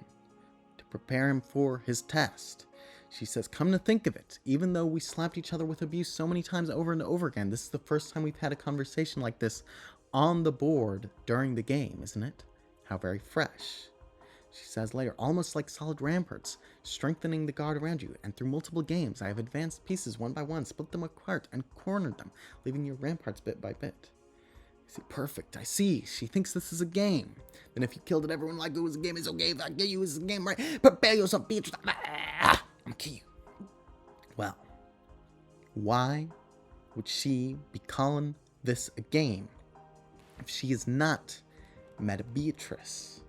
to prepare him for his test, she says, "Come to think of it, even though we slapped each other with abuse so many times over and over again, this is the first time we've had a conversation like this on the board during the game, isn't it? How very fresh." She says later, "Almost like solid ramparts, strengthening the guard around you, and through multiple games I have advanced pieces one by one, split them apart, and cornered them, leaving your ramparts bit by bit." I see, perfect, I see. She thinks this is a game. Then if you killed it, everyone like it was a game, it's okay. If I kill you, it's a game, right? Prepare yourself, Beatrice. I'm gonna kill you. Well, why would she be calling this a game if she is not Meta Beatrice?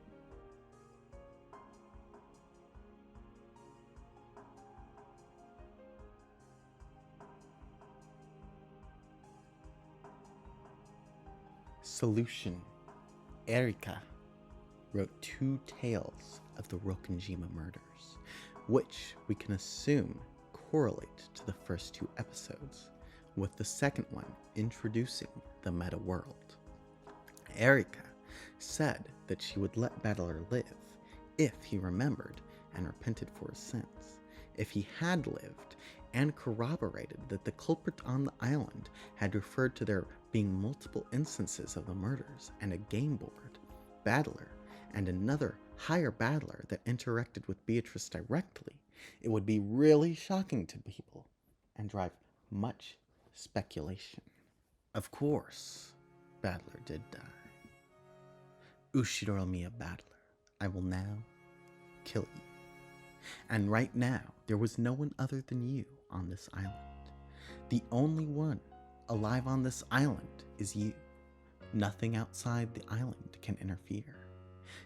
Solution. Erika wrote 2 tales of the Rokenjima murders, which we can assume correlate to the first 2 episodes, with the second one introducing the meta world. Erika said that she would let Battler live if he remembered and repented for his sins. If he had lived and corroborated that the culprit on the island had referred to there being multiple instances of the murders and a game board, Battler, and another higher Battler that interacted with Beatrice directly, it would be really shocking to people and drive much speculation. Of course, Battler did die. Ushiro-miya Battler, I will now kill you. And right now, there was no one other than you on this island. The only one alive on this island is you. Nothing outside the island can interfere.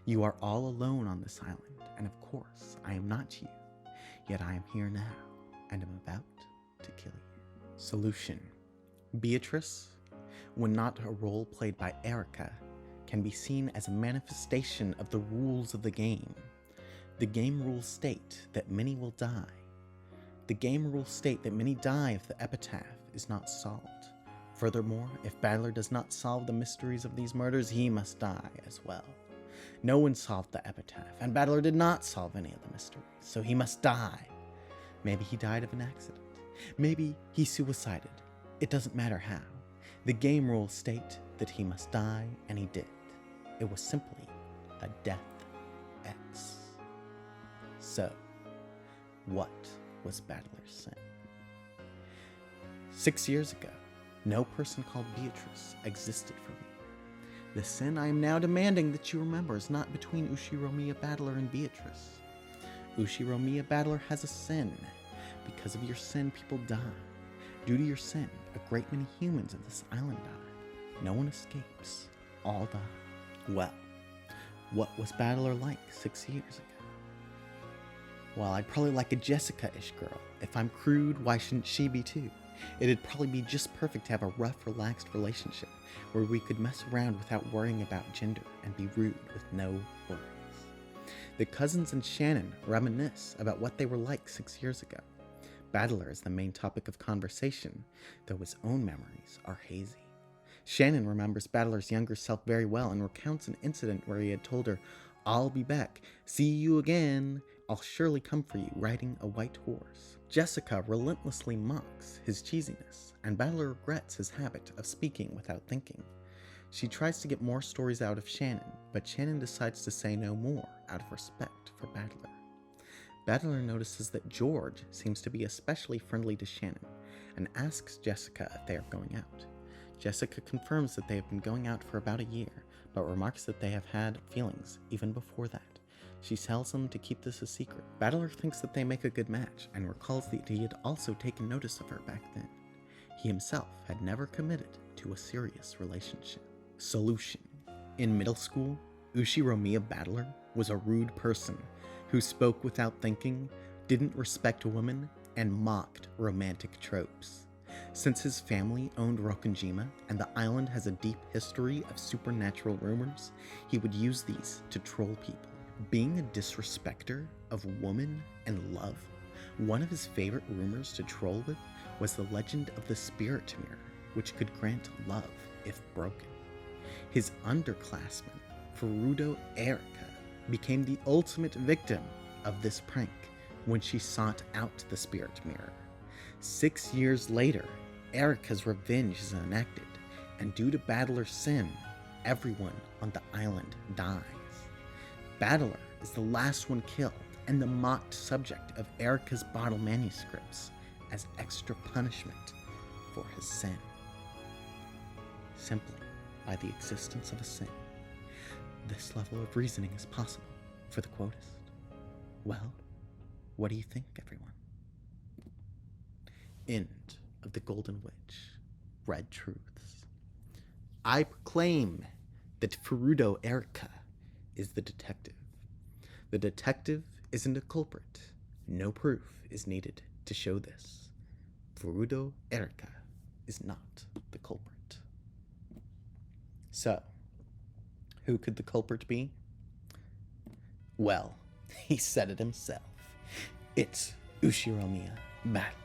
You are all alone on this island, and of course, I am not you. Yet I am here now, and am about to kill you. Solution. Beatrice, when not a role played by Erika, can be seen as a manifestation of the rules of the game. The game rules state that many will die. The game rules state that many die if the epitaph is not solved. Furthermore, if Battler does not solve the mysteries of these murders, he must die as well. No one solved the epitaph, and Battler did not solve any of the mysteries, so he must die. Maybe he died of an accident. Maybe he suicided. It doesn't matter how. The game rules state that he must die, and he did. It was simply a death X. So, what was Battler's sin? 6 years ago, no person called Beatrice existed for me. The sin I am now demanding that you remember is not between Ushiro-miya Battler and Beatrice. Ushiro-miya Battler has a sin. Because of your sin, people die. Due to your sin, a great many humans of this island die. No one escapes. All die. Well, what was Battler like 6 years ago? Well, I'd probably like a Jessica-ish girl. If I'm crude, why shouldn't she be too? It'd probably be just perfect to have a rough, relaxed relationship where we could mess around without worrying about gender and be rude with no worries. The cousins and Shannon reminisce about what they were like 6 years ago. Battler is the main topic of conversation, though his own memories are hazy. Shannon remembers Battler's younger self very well and recounts an incident where he had told her, "I'll be back. See you again. I'll surely come for you, riding a white horse." Jessica relentlessly mocks his cheesiness, and Battler regrets his habit of speaking without thinking. She tries to get more stories out of Shannon, but Shannon decides to say no more out of respect for Battler. Battler notices that George seems to be especially friendly to Shannon, and asks Jessica if they are going out. Jessica confirms that they have been going out for about a year, but remarks that they have had feelings even before that. She tells him to keep this a secret. Battler thinks that they make a good match, and recalls that he had also taken notice of her back then. He himself had never committed to a serious relationship. Solution. In middle school, Ushiro-miya Battler was a rude person who spoke without thinking, didn't respect women, and mocked romantic tropes. Since his family owned Rokkenjima and the island has a deep history of supernatural rumors, he would use these to troll people. Being a disrespecter of woman and love, one of his favorite rumors to troll with was the legend of the spirit mirror, which could grant love if broken. His underclassman, Furudo Erika, became the ultimate victim of this prank when she sought out the spirit mirror. 6 years later, Erika's revenge is enacted, and due to Battler's sin, everyone on the island dies. Battler is the last one killed and the mocked subject of Erika's bottle manuscripts as extra punishment for his sin. Simply by the existence of a sin, this level of reasoning is possible for the Quotist. Well, what do you think, everyone? End of The Golden Witch, Red Truths. I proclaim that Furudo Erika is the detective. The detective isn't a culprit. No proof is needed to show this. Furudo Erika is not the culprit. So, who could the culprit be? Well, he said it himself. It's Ushiromiya Battler.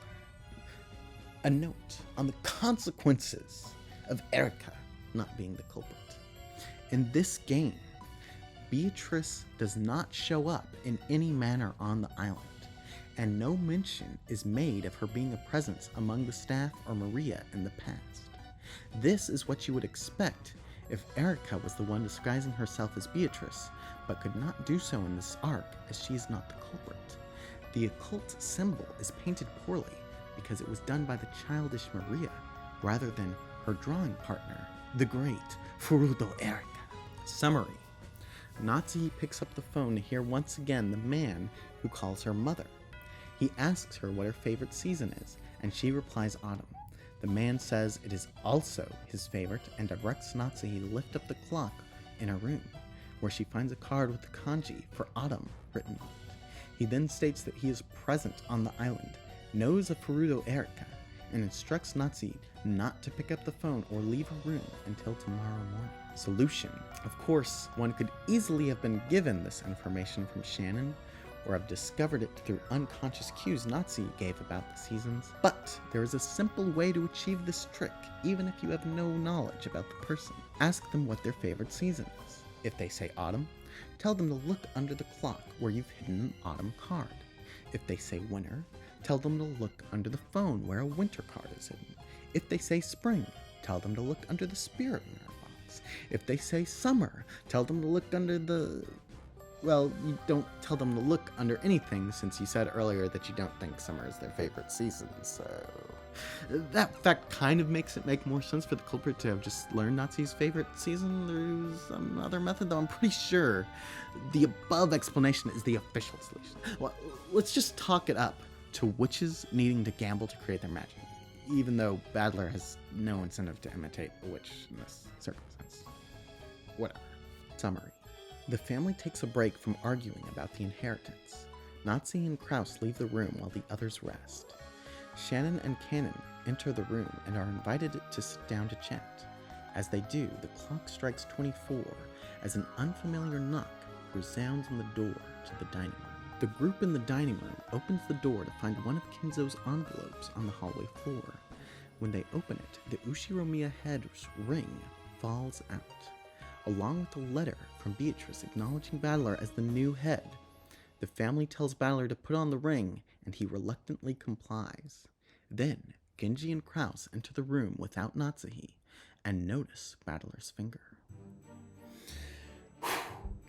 A note on the consequences of Erika not being the culprit. In this game, Beatrice does not show up in any manner on the island, and no mention is made of her being a presence among the staff or Maria in the past. This is what you would expect if Erika was the one disguising herself as Beatrice, but could not do so in this arc as she is not the culprit. The occult symbol is painted poorly because it was done by the childish Maria rather than her drawing partner, the great Furudo Erika. Summary. Natsuhi picks up the phone to hear once again the man who calls her mother. He asks her what her favorite season is, and she replies autumn. The man says it is also his favorite and directs Natsuhi to lift up the clock in her room, where she finds a card with the kanji for autumn written on it. He then states that he is present on the island, knows of Furudo Erika, and instructs Natsuhi not to pick up the phone or leave her room until tomorrow morning. Solution. Of course, one could easily have been given this information from Shannon, or have discovered it through unconscious cues Natsuhi gave about the seasons, but there is a simple way to achieve this trick, even if you have no knowledge about the person. Ask them what their favorite season is. If they say autumn, tell them to look under the clock where you've hidden an autumn card. If they say winter, tell them to look under the phone where a winter card is hidden. If they say spring, tell them to look under the spirit mirror box. If they say summer, tell them to look under the... Well, you don't tell them to look under anything since you said earlier that you don't think summer is their favorite season, so... That fact kind of makes it make more sense for the culprit to have just learned Natsuhi's favorite season through some other method, though I'm pretty sure the above explanation is the official solution. Well, let's just talk it up to witches needing to gamble to create their magic, even though Battler has no incentive to imitate a witch in this circumstance. Whatever. Summary. The family takes a break from arguing about the inheritance. Natsuhi and Kraus leave the room while the others rest. Shannon and Cannon enter the room and are invited to sit down to chat. As they do, the clock strikes 24 as an unfamiliar knock resounds on the door to the dining room. The group in the dining room opens the door to find one of Kinzo's envelopes on the hallway floor. When they open it, the Ushiromiya head's ring falls out, along with a letter from Beatrice acknowledging Battler as the new head. The family tells Battler to put on the ring, and he reluctantly complies. Then, Genji and Kraus enter the room without Natsuhi, and notice Battler's finger.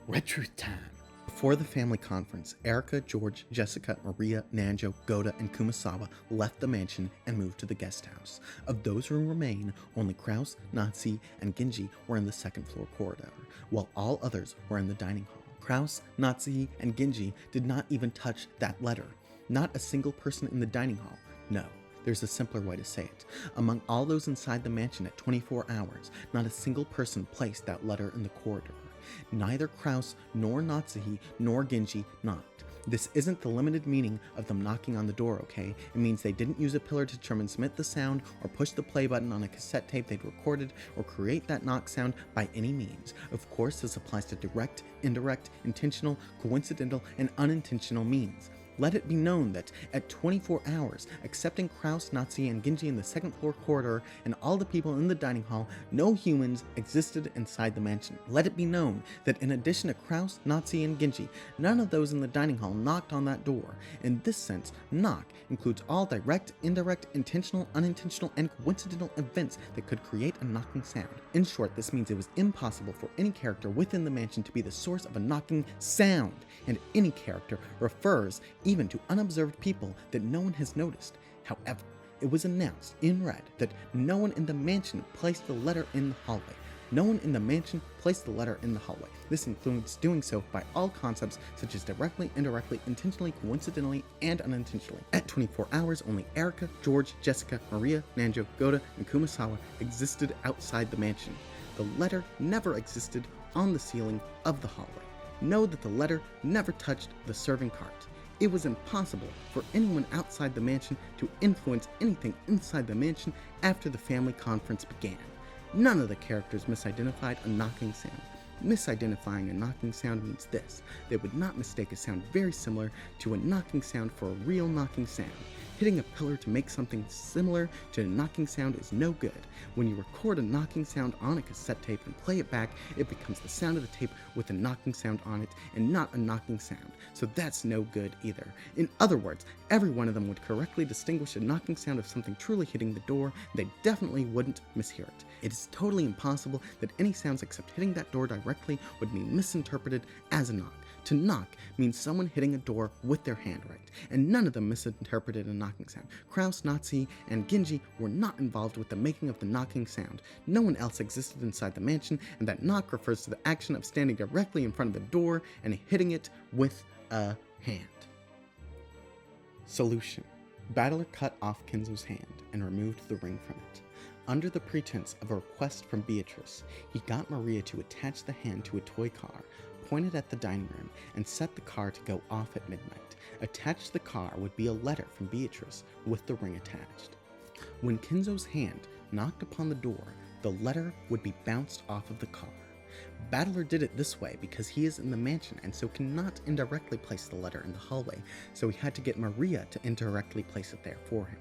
Red Truth time! Before the family conference, Erika, George, Jessica, Maria, Nanjo, Goda, and Kumasawa left the mansion and moved to the guest house. Of those who remain, only Kraus, Natsuhi, and Genji were in the second floor corridor, while all others were in the dining hall. Kraus, Natsuhi, and Genji did not even touch that letter. Not a single person in the dining hall. No, there's a simpler way to say it. Among all those inside the mansion at 24 hours, not a single person placed that letter in the corridor. Neither Kraus, nor Natsuhi, nor Genji knocked. This isn't the limited meaning of them knocking on the door, okay? It means they didn't use a pillar to transmit the sound or push the play button on a cassette tape they'd recorded or create that knock sound by any means. Of course, this applies to direct, indirect, intentional, coincidental, and unintentional means. Let it be known that at 24 hours, excepting Kraus, Nazi, and Genji in the second floor corridor and all the people in the dining hall, no humans existed inside the mansion. Let it be known that in addition to Kraus, Nazi, and Genji, none of those in the dining hall knocked on that door. In this sense, knock includes all direct, indirect, intentional, unintentional, and coincidental events that could create a knocking sound. In short, this means it was impossible for any character within the mansion to be the source of a knocking sound, and any character refers even to unobserved people that no one has noticed. However, it was announced in red that no one in the mansion placed the letter in the hallway. No one in the mansion placed the letter in the hallway. This includes doing so by all concepts such as directly, indirectly, intentionally, coincidentally, and unintentionally. At 24 hours, only Erika, George, Jessica, Maria, Nanjo, Goda, and Kumasawa existed outside the mansion. The letter never existed on the ceiling of the hallway. Know that the letter never touched the serving cart. It was impossible for anyone outside the mansion to influence anything inside the mansion after the family conference began. None of the characters misidentified a knocking sound. Misidentifying a knocking sound means this: they would not mistake a sound very similar to a knocking sound for a real knocking sound. Hitting a pillar to make something similar to a knocking sound is no good. When you record a knocking sound on a cassette tape and play it back, it becomes the sound of the tape with a knocking sound on it and not a knocking sound, so that's no good either. In other words, every one of them would correctly distinguish a knocking sound of something truly hitting the door, and they definitely wouldn't mishear it. It is totally impossible that any sounds except hitting that door directly would be misinterpreted as a knock. To knock means someone hitting a door with their hand right, and none of them misinterpreted a knocking sound. Kraus, Nazi, and Genji were not involved with the making of the knocking sound. No one else existed inside the mansion, and that knock refers to the action of standing directly in front of the door and hitting it with a hand. Solution. Battler cut off Kenzo's hand and removed the ring from it. Under the pretense of a request from Beatrice, he got Maria to attach the hand to a toy car, pointed at the dining room, and set the car to go off at midnight. Attached to the car would be a letter from Beatrice with the ring attached. When Kenzo's hand knocked upon the door, the letter would be bounced off of the car. Battler did it this way because he is in the mansion and so cannot indirectly place the letter in the hallway, so he had to get Maria to indirectly place it there for him.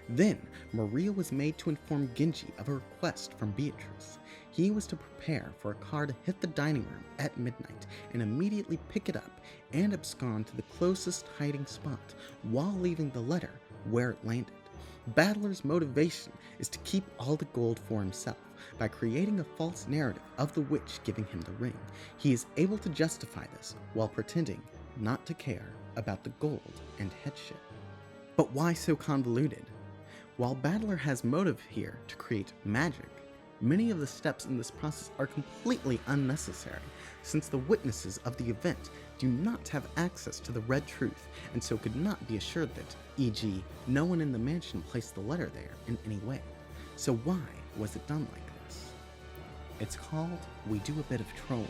Then, Maria was made to inform Genji of a request from Beatrice. He was to prepare for a car to hit the dining room at midnight and immediately pick it up and abscond to the closest hiding spot while leaving the letter where it landed. Battler's motivation is to keep all the gold for himself by creating a false narrative of the witch giving him the ring. He is able to justify this while pretending not to care about the gold and headship. But why so convoluted? While Battler has motive here to create magic, many of the steps in this process are completely unnecessary, since the witnesses of the event do not have access to the red truth, and so could not be assured that, e.g., no one in the mansion placed the letter there in any way. So why was it done like this? It's called We Do a Bit of Trolling.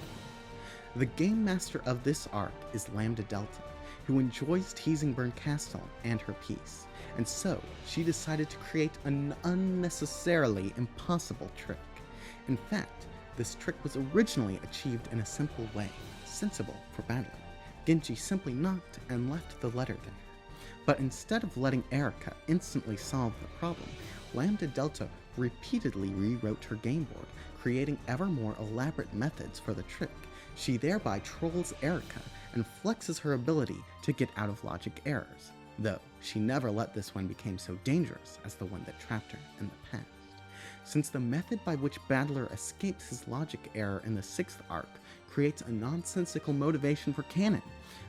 The game master of this arc is Lambda Delta, who enjoys teasing Burn Castle and her piece, and so she decided to create an unnecessarily impossible trick. In fact, this trick was originally achieved in a simple way, sensible for Battler. Genji simply knocked and left the letter there. But instead of letting Erika instantly solve the problem, Lambda Delta repeatedly rewrote her game board, creating ever more elaborate methods for the trick. She thereby trolls Erika and flexes her ability to get out of logic errors, though she never let this one become so dangerous as the one that trapped her in the past. Since the method by which Battler escapes his logic error in the 6th arc creates a nonsensical motivation for canon,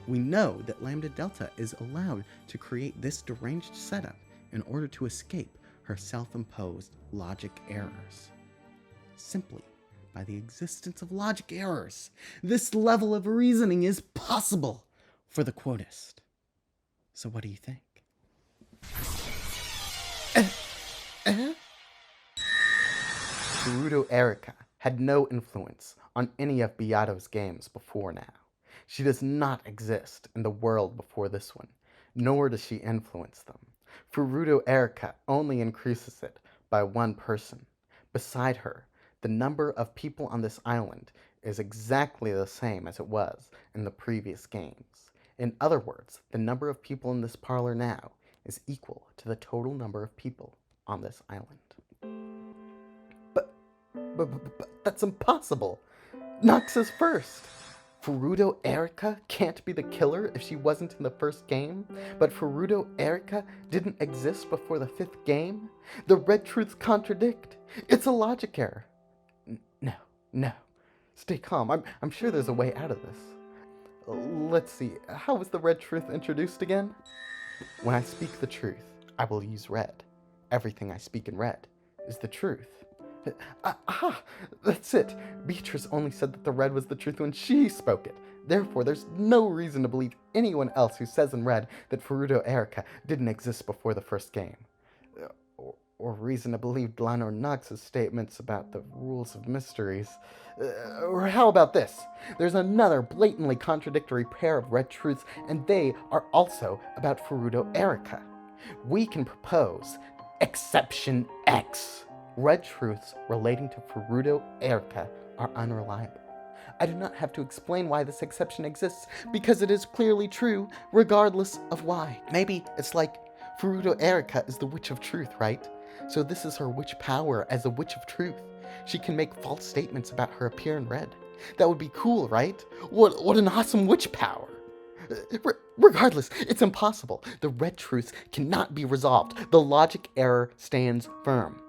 we know that Lambda Delta is allowed to create this deranged setup in order to escape her self-imposed logic errors. Simply by the existence of logic errors, this level of reasoning is possible for the Quotist. So what do you think? Gerudo Erika had no influence on any of Beato's games before now. She does not exist in the world before this one, nor does she influence them. Furudo Erika only increases it by one person. Beside her, the number of people on this island is exactly the same as it was in the previous games. In other words, the number of people in this parlor now is equal to the total number of people on this island. But that's impossible. Nox is first. Furudo Erika can't be the killer if she wasn't in the first game, but Furudo Erika didn't exist before the 5th game? The red truths contradict. It's a logic error. No. Stay calm. I'm sure there's a way out of this. Let's see. How was the red truth introduced again? When I speak the truth, I will use red. Everything I speak in red is the truth. Aha! That's it. Beatrice only said that the red was the truth when she spoke it. Therefore, there's no reason to believe anyone else who says in red that Furudo Erika didn't exist before the first game. Or reason to believe Glan or Nox's statements about the rules of mysteries. Or how about this? There's another blatantly contradictory pair of red truths, and they are also about Furudo Erika. We can propose Exception X. Red truths relating to Furudo Erika are unreliable. I do not have to explain why this exception exists, because it is clearly true, regardless of why. Maybe it's like Furudo Erika is the Witch of Truth, right? So this is her witch power as a Witch of Truth. She can make false statements about her appear in red. That would be cool, right? What an awesome witch power! Regardless, it's impossible. The red truths cannot be resolved. The logic error stands firm.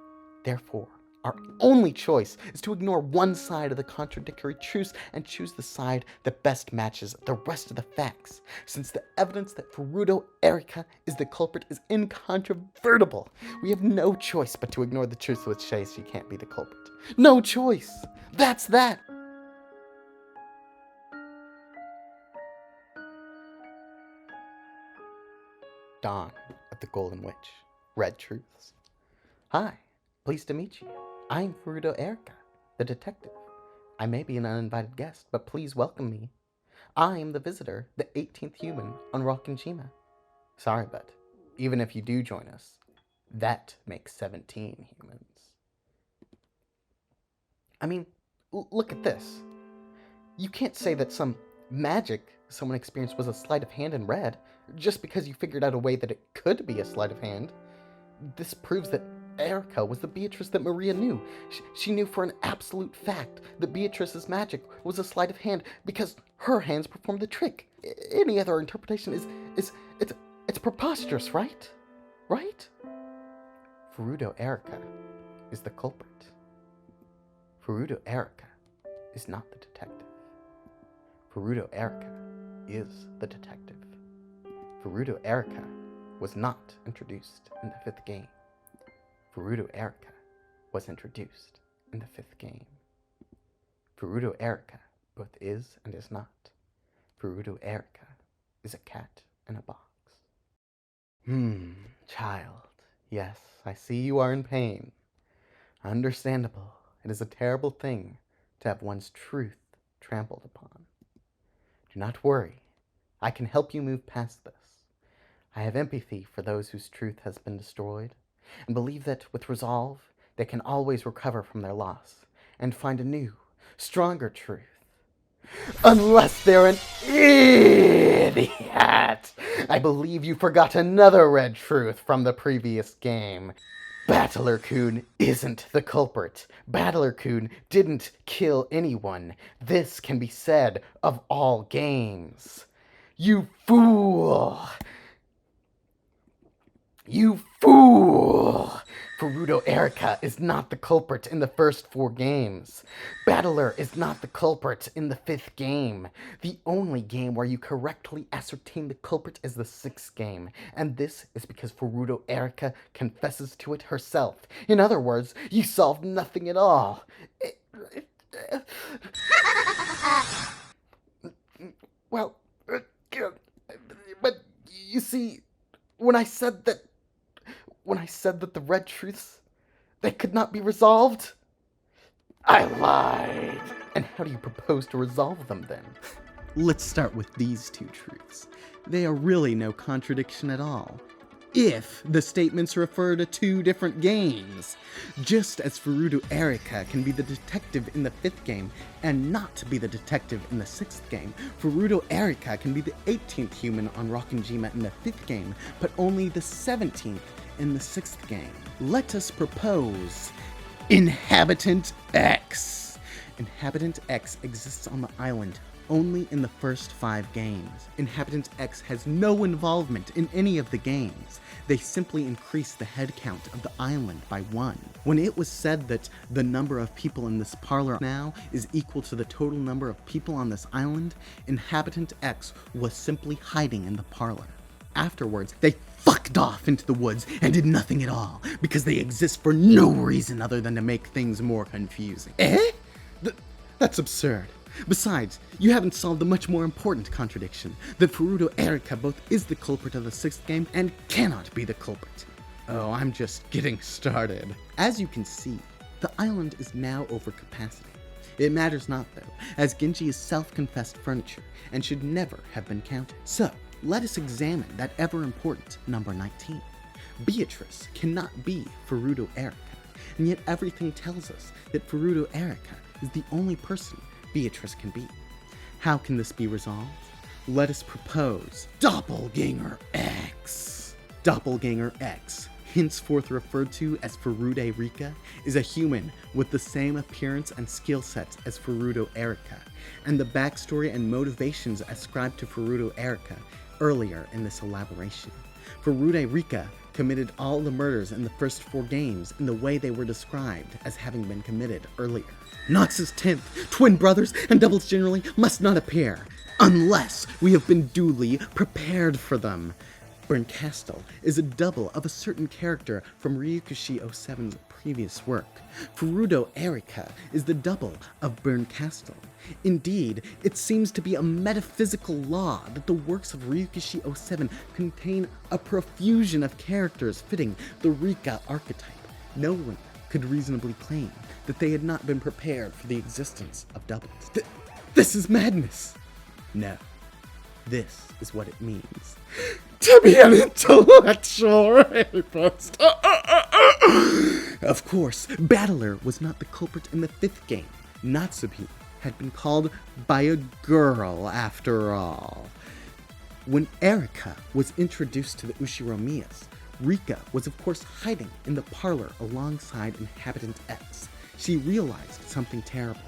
Therefore, our only choice is to ignore one side of the contradictory truths and choose the side that best matches the rest of the facts, since the evidence that Furudo Erika is the culprit is incontrovertible. We have no choice but to ignore the truth which says she can't be the culprit. No choice! That's that! Dawn of the Golden Witch. Red Truths. Hi, pleased to meet you. I'm Furudo Erika, the detective. I may be an uninvited guest, but please welcome me. I am the visitor, the 18th human on Rokkenshima. Sorry, but even if you do join us, that makes 17 humans. I mean, look at this. You can't say that some magic someone experienced was a sleight of hand in red, just because you figured out a way that it could be a sleight of hand. This proves that Erika was the Beatrice that Maria knew. She knew for an absolute fact that Beatrice's magic was a sleight of hand because her hands performed the trick. Any other interpretation is preposterous, right? Right? Furudo Erika is the culprit. Furudo Erika is not the detective. Furudo Erika is the detective. Furudo Erika was not introduced in the 5th game. Furudo Erika was introduced in the 5th game. Furudo Erika both is and is not. Furudo Erika is a cat in a box. Child. Yes, I see you are in pain. Understandable. It is a terrible thing to have one's truth trampled upon. Do not worry. I can help you move past this. I have empathy for those whose truth has been destroyed, and believe that with resolve, they can always recover from their loss and find a new, stronger truth. Unless they're an idiot! I believe you forgot another red truth from the previous game. Battler-kun isn't the culprit. Battler-kun didn't kill anyone. This can be said of all games. You fool! You fool! Furudo Erika is not the culprit in the first 4 games. Battler is not the culprit in the 5th game. The only game where you correctly ascertain the culprit is the 6th game, and this is because Furudo Erika confesses to it herself. In other words, you solved nothing at all. Well, but you see, when I said that the red truths, they could not be resolved, I lied. And how do you propose to resolve them then? let's start with these two truths. They are really no contradiction at all, if the statements refer to two different games. Just as Furuto Erika can be the detective in the 5th game and not be the detective in the 6th game, Furuto Erika can be the 18th human on Rokkenjima in the 5th game, but only the 17th in the 6th game. Let us propose Inhabitant X. Inhabitant X exists on the island only in the first 5 games. Inhabitant X has no involvement in any of the games. They simply increase the head count of the island by 1. When it was said that the number of people in this parlor now is equal to the total number of people on this island, Inhabitant X was simply hiding in the parlor. Afterwards, they fucked off into the woods and did nothing at all, because they exist for no reason other than to make things more confusing. That's absurd. Besides, you haven't solved the much more important contradiction, that Furuto Erika both is the culprit of the 6th game and cannot be the culprit. Oh, I'm just getting started. As you can see, the island is now over capacity. It matters not though, as Genji is self-confessed furniture and should never have been counted. So, let us examine that ever-important number 19. Beatrice cannot be Furuto Erika, and yet everything tells us that Furuto Erika is the only person Beatrice can be. How can this be resolved? Let us propose Doppelganger X. Doppelganger X, henceforth referred to as Furuto Rika, is a human with the same appearance and skill sets as Furuto Erika, and the backstory and motivations ascribed to Furuto Erika earlier in this elaboration. Furuto Rika committed all the murders in the first 4 games in the way they were described as having been committed earlier. Nox's 10th, twin brothers, and doubles generally must not appear, unless we have been duly prepared for them. Bernkastel is a double of a certain character from Ryukishi 07's previous work. Furuto Erika is the double of Bernkastel. Indeed, it seems to be a metaphysical law that the works of Ryukishi 07 contain a profusion of characters fitting the Rika archetype. No one could reasonably claim that they had not been prepared for the existence of doubles. This is madness! No. This is what it means to be an intellectual rapist. Of course, Battler was not the culprit in the 5th game. Natsuki had been called by a girl after all. When Erika was introduced to the Ushiромiyas, Rika was of course hiding in the parlor alongside Inhabitant X. She realized something terrible.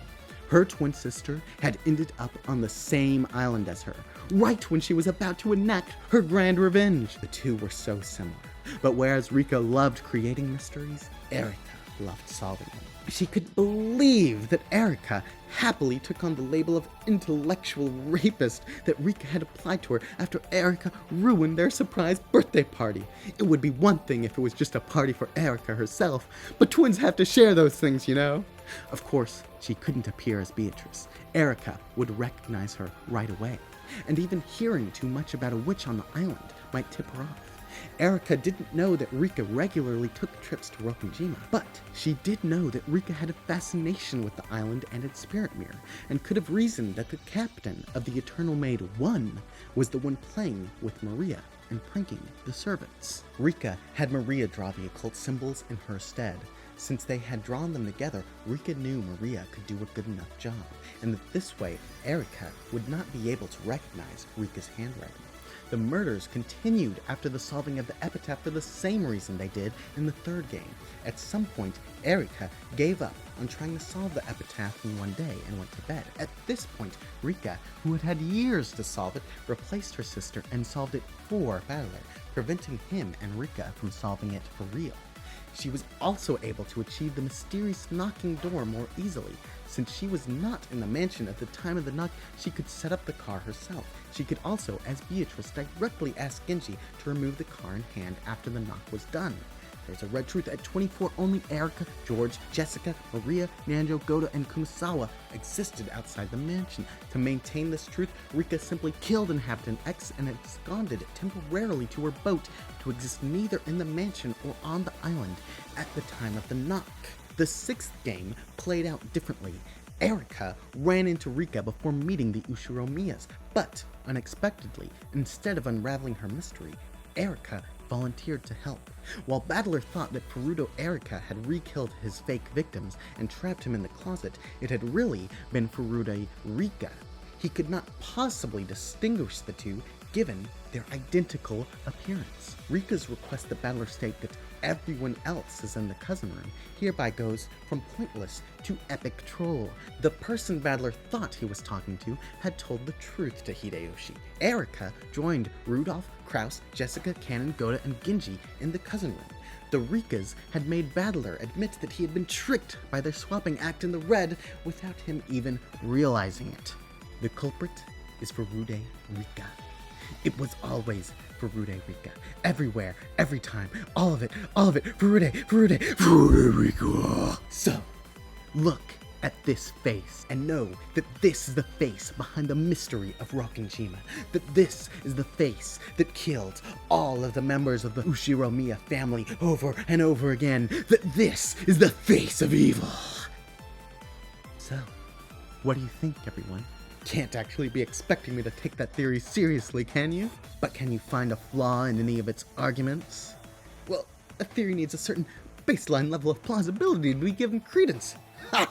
Her twin sister had ended up on the same island as her, right when she was about to enact her grand revenge. The two were so similar, but whereas Rika loved creating mysteries, Erika loved solving them. She could believe that Erika happily took on the label of intellectual rapist that Rika had applied to her after Erika ruined their surprise birthday party. It would be one thing if it was just a party for Erika herself, but twins have to share those things, you know? Of course, she couldn't appear as Beatrice. Erika would recognize her right away, and even hearing too much about a witch on the island might tip her off. Erika didn't know that Rika regularly took trips to Rokkenjima, but she did know that Rika had a fascination with the island and its spirit mirror, and could have reasoned that the captain of the Eternal Maid 1 was the one playing with Maria and pranking the servants. Rika had Maria draw the occult symbols in her stead. Since they had drawn them together, Rika knew Maria could do a good enough job, and that this way Erika would not be able to recognize Rika's handwriting. The murders continued after the solving of the epitaph for the same reason they did in the 3rd game. At some point, Erika gave up on trying to solve the epitaph in one day and went to bed. At this point, Rika, who had had years to solve it, replaced her sister and solved it for Battler, preventing him and Rika from solving it for real. She was also able to achieve the mysterious knocking door more easily. Since she was not in the mansion at the time of the knock, she could set up the car herself. She could also, as Beatrice, directly ask Genji to remove the car in hand after the knock was done. There's a red truth. At 24, only Erika, George, Jessica, Maria, Nanjo, Goda, and Kumasawa existed outside the mansion. To maintain this truth, Rika simply killed Inhabitant X and absconded temporarily to her boat to exist neither in the mansion or on the island at the time of the knock. The 6th game played out differently. Erika ran into Rika before meeting the Ushiromiyas, but unexpectedly, instead of unraveling her mystery, Erika volunteered to help. While Battler thought that Furuto Erika had re-killed his fake victims and trapped him in the closet, it had really been Furuto Rika. He could not possibly distinguish the two given their identical appearance. Rika's request that Battler state that everyone else is in the cousin room hereby goes from pointless to epic troll. The person Battler thought he was talking to had told the truth to Hideyoshi. Erika joined Rudolph, Kraus, Jessica, Cannon, Goda, and Genji in the cousin room. The Rikas had made Battler admit that he had been tricked by their swapping act in the red without him even realizing it. The culprit is Furuto Rika. It was always Furuto Rika. Everywhere, every time, all of it, Furuto Rika. So, look at this face and know that this is the face behind the mystery of Rokkenjima. That this is the face that killed all of the members of the Ushiromiya family over and over again. That this is the face of evil. So, what do you think, everyone? Can't actually be expecting me to take that theory seriously, can you? But can you find a flaw in any of its arguments? Well, a theory needs a certain baseline level of plausibility to be given credence. Ha!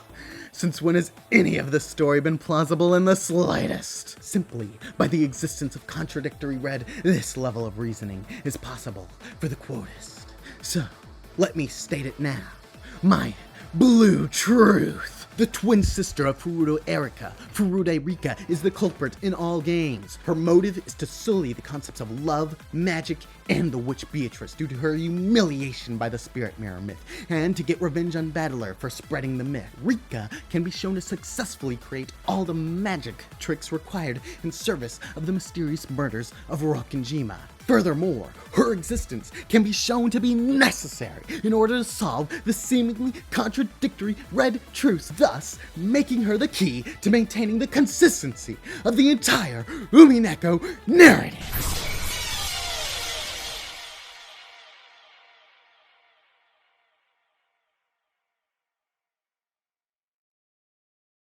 Since when has any of this story been plausible in the slightest? Simply by the existence of contradictory red, this level of reasoning is possible for the Quotist. So, let me state it now. My blue truth! The twin sister of Furuto Erika, Furuto Rika, is the culprit in all games. Her motive is to sully the concepts of love, magic, and the witch Beatrice due to her humiliation by the spirit mirror myth, and to get revenge on Battler for spreading the myth. Rika can be shown to successfully create all the magic tricks required in service of the mysterious murders of Rokkenjima. Furthermore, her existence can be shown to be necessary in order to solve the seemingly contradictory red truths, thus making her the key to maintaining the consistency of the entire Umineko narrative.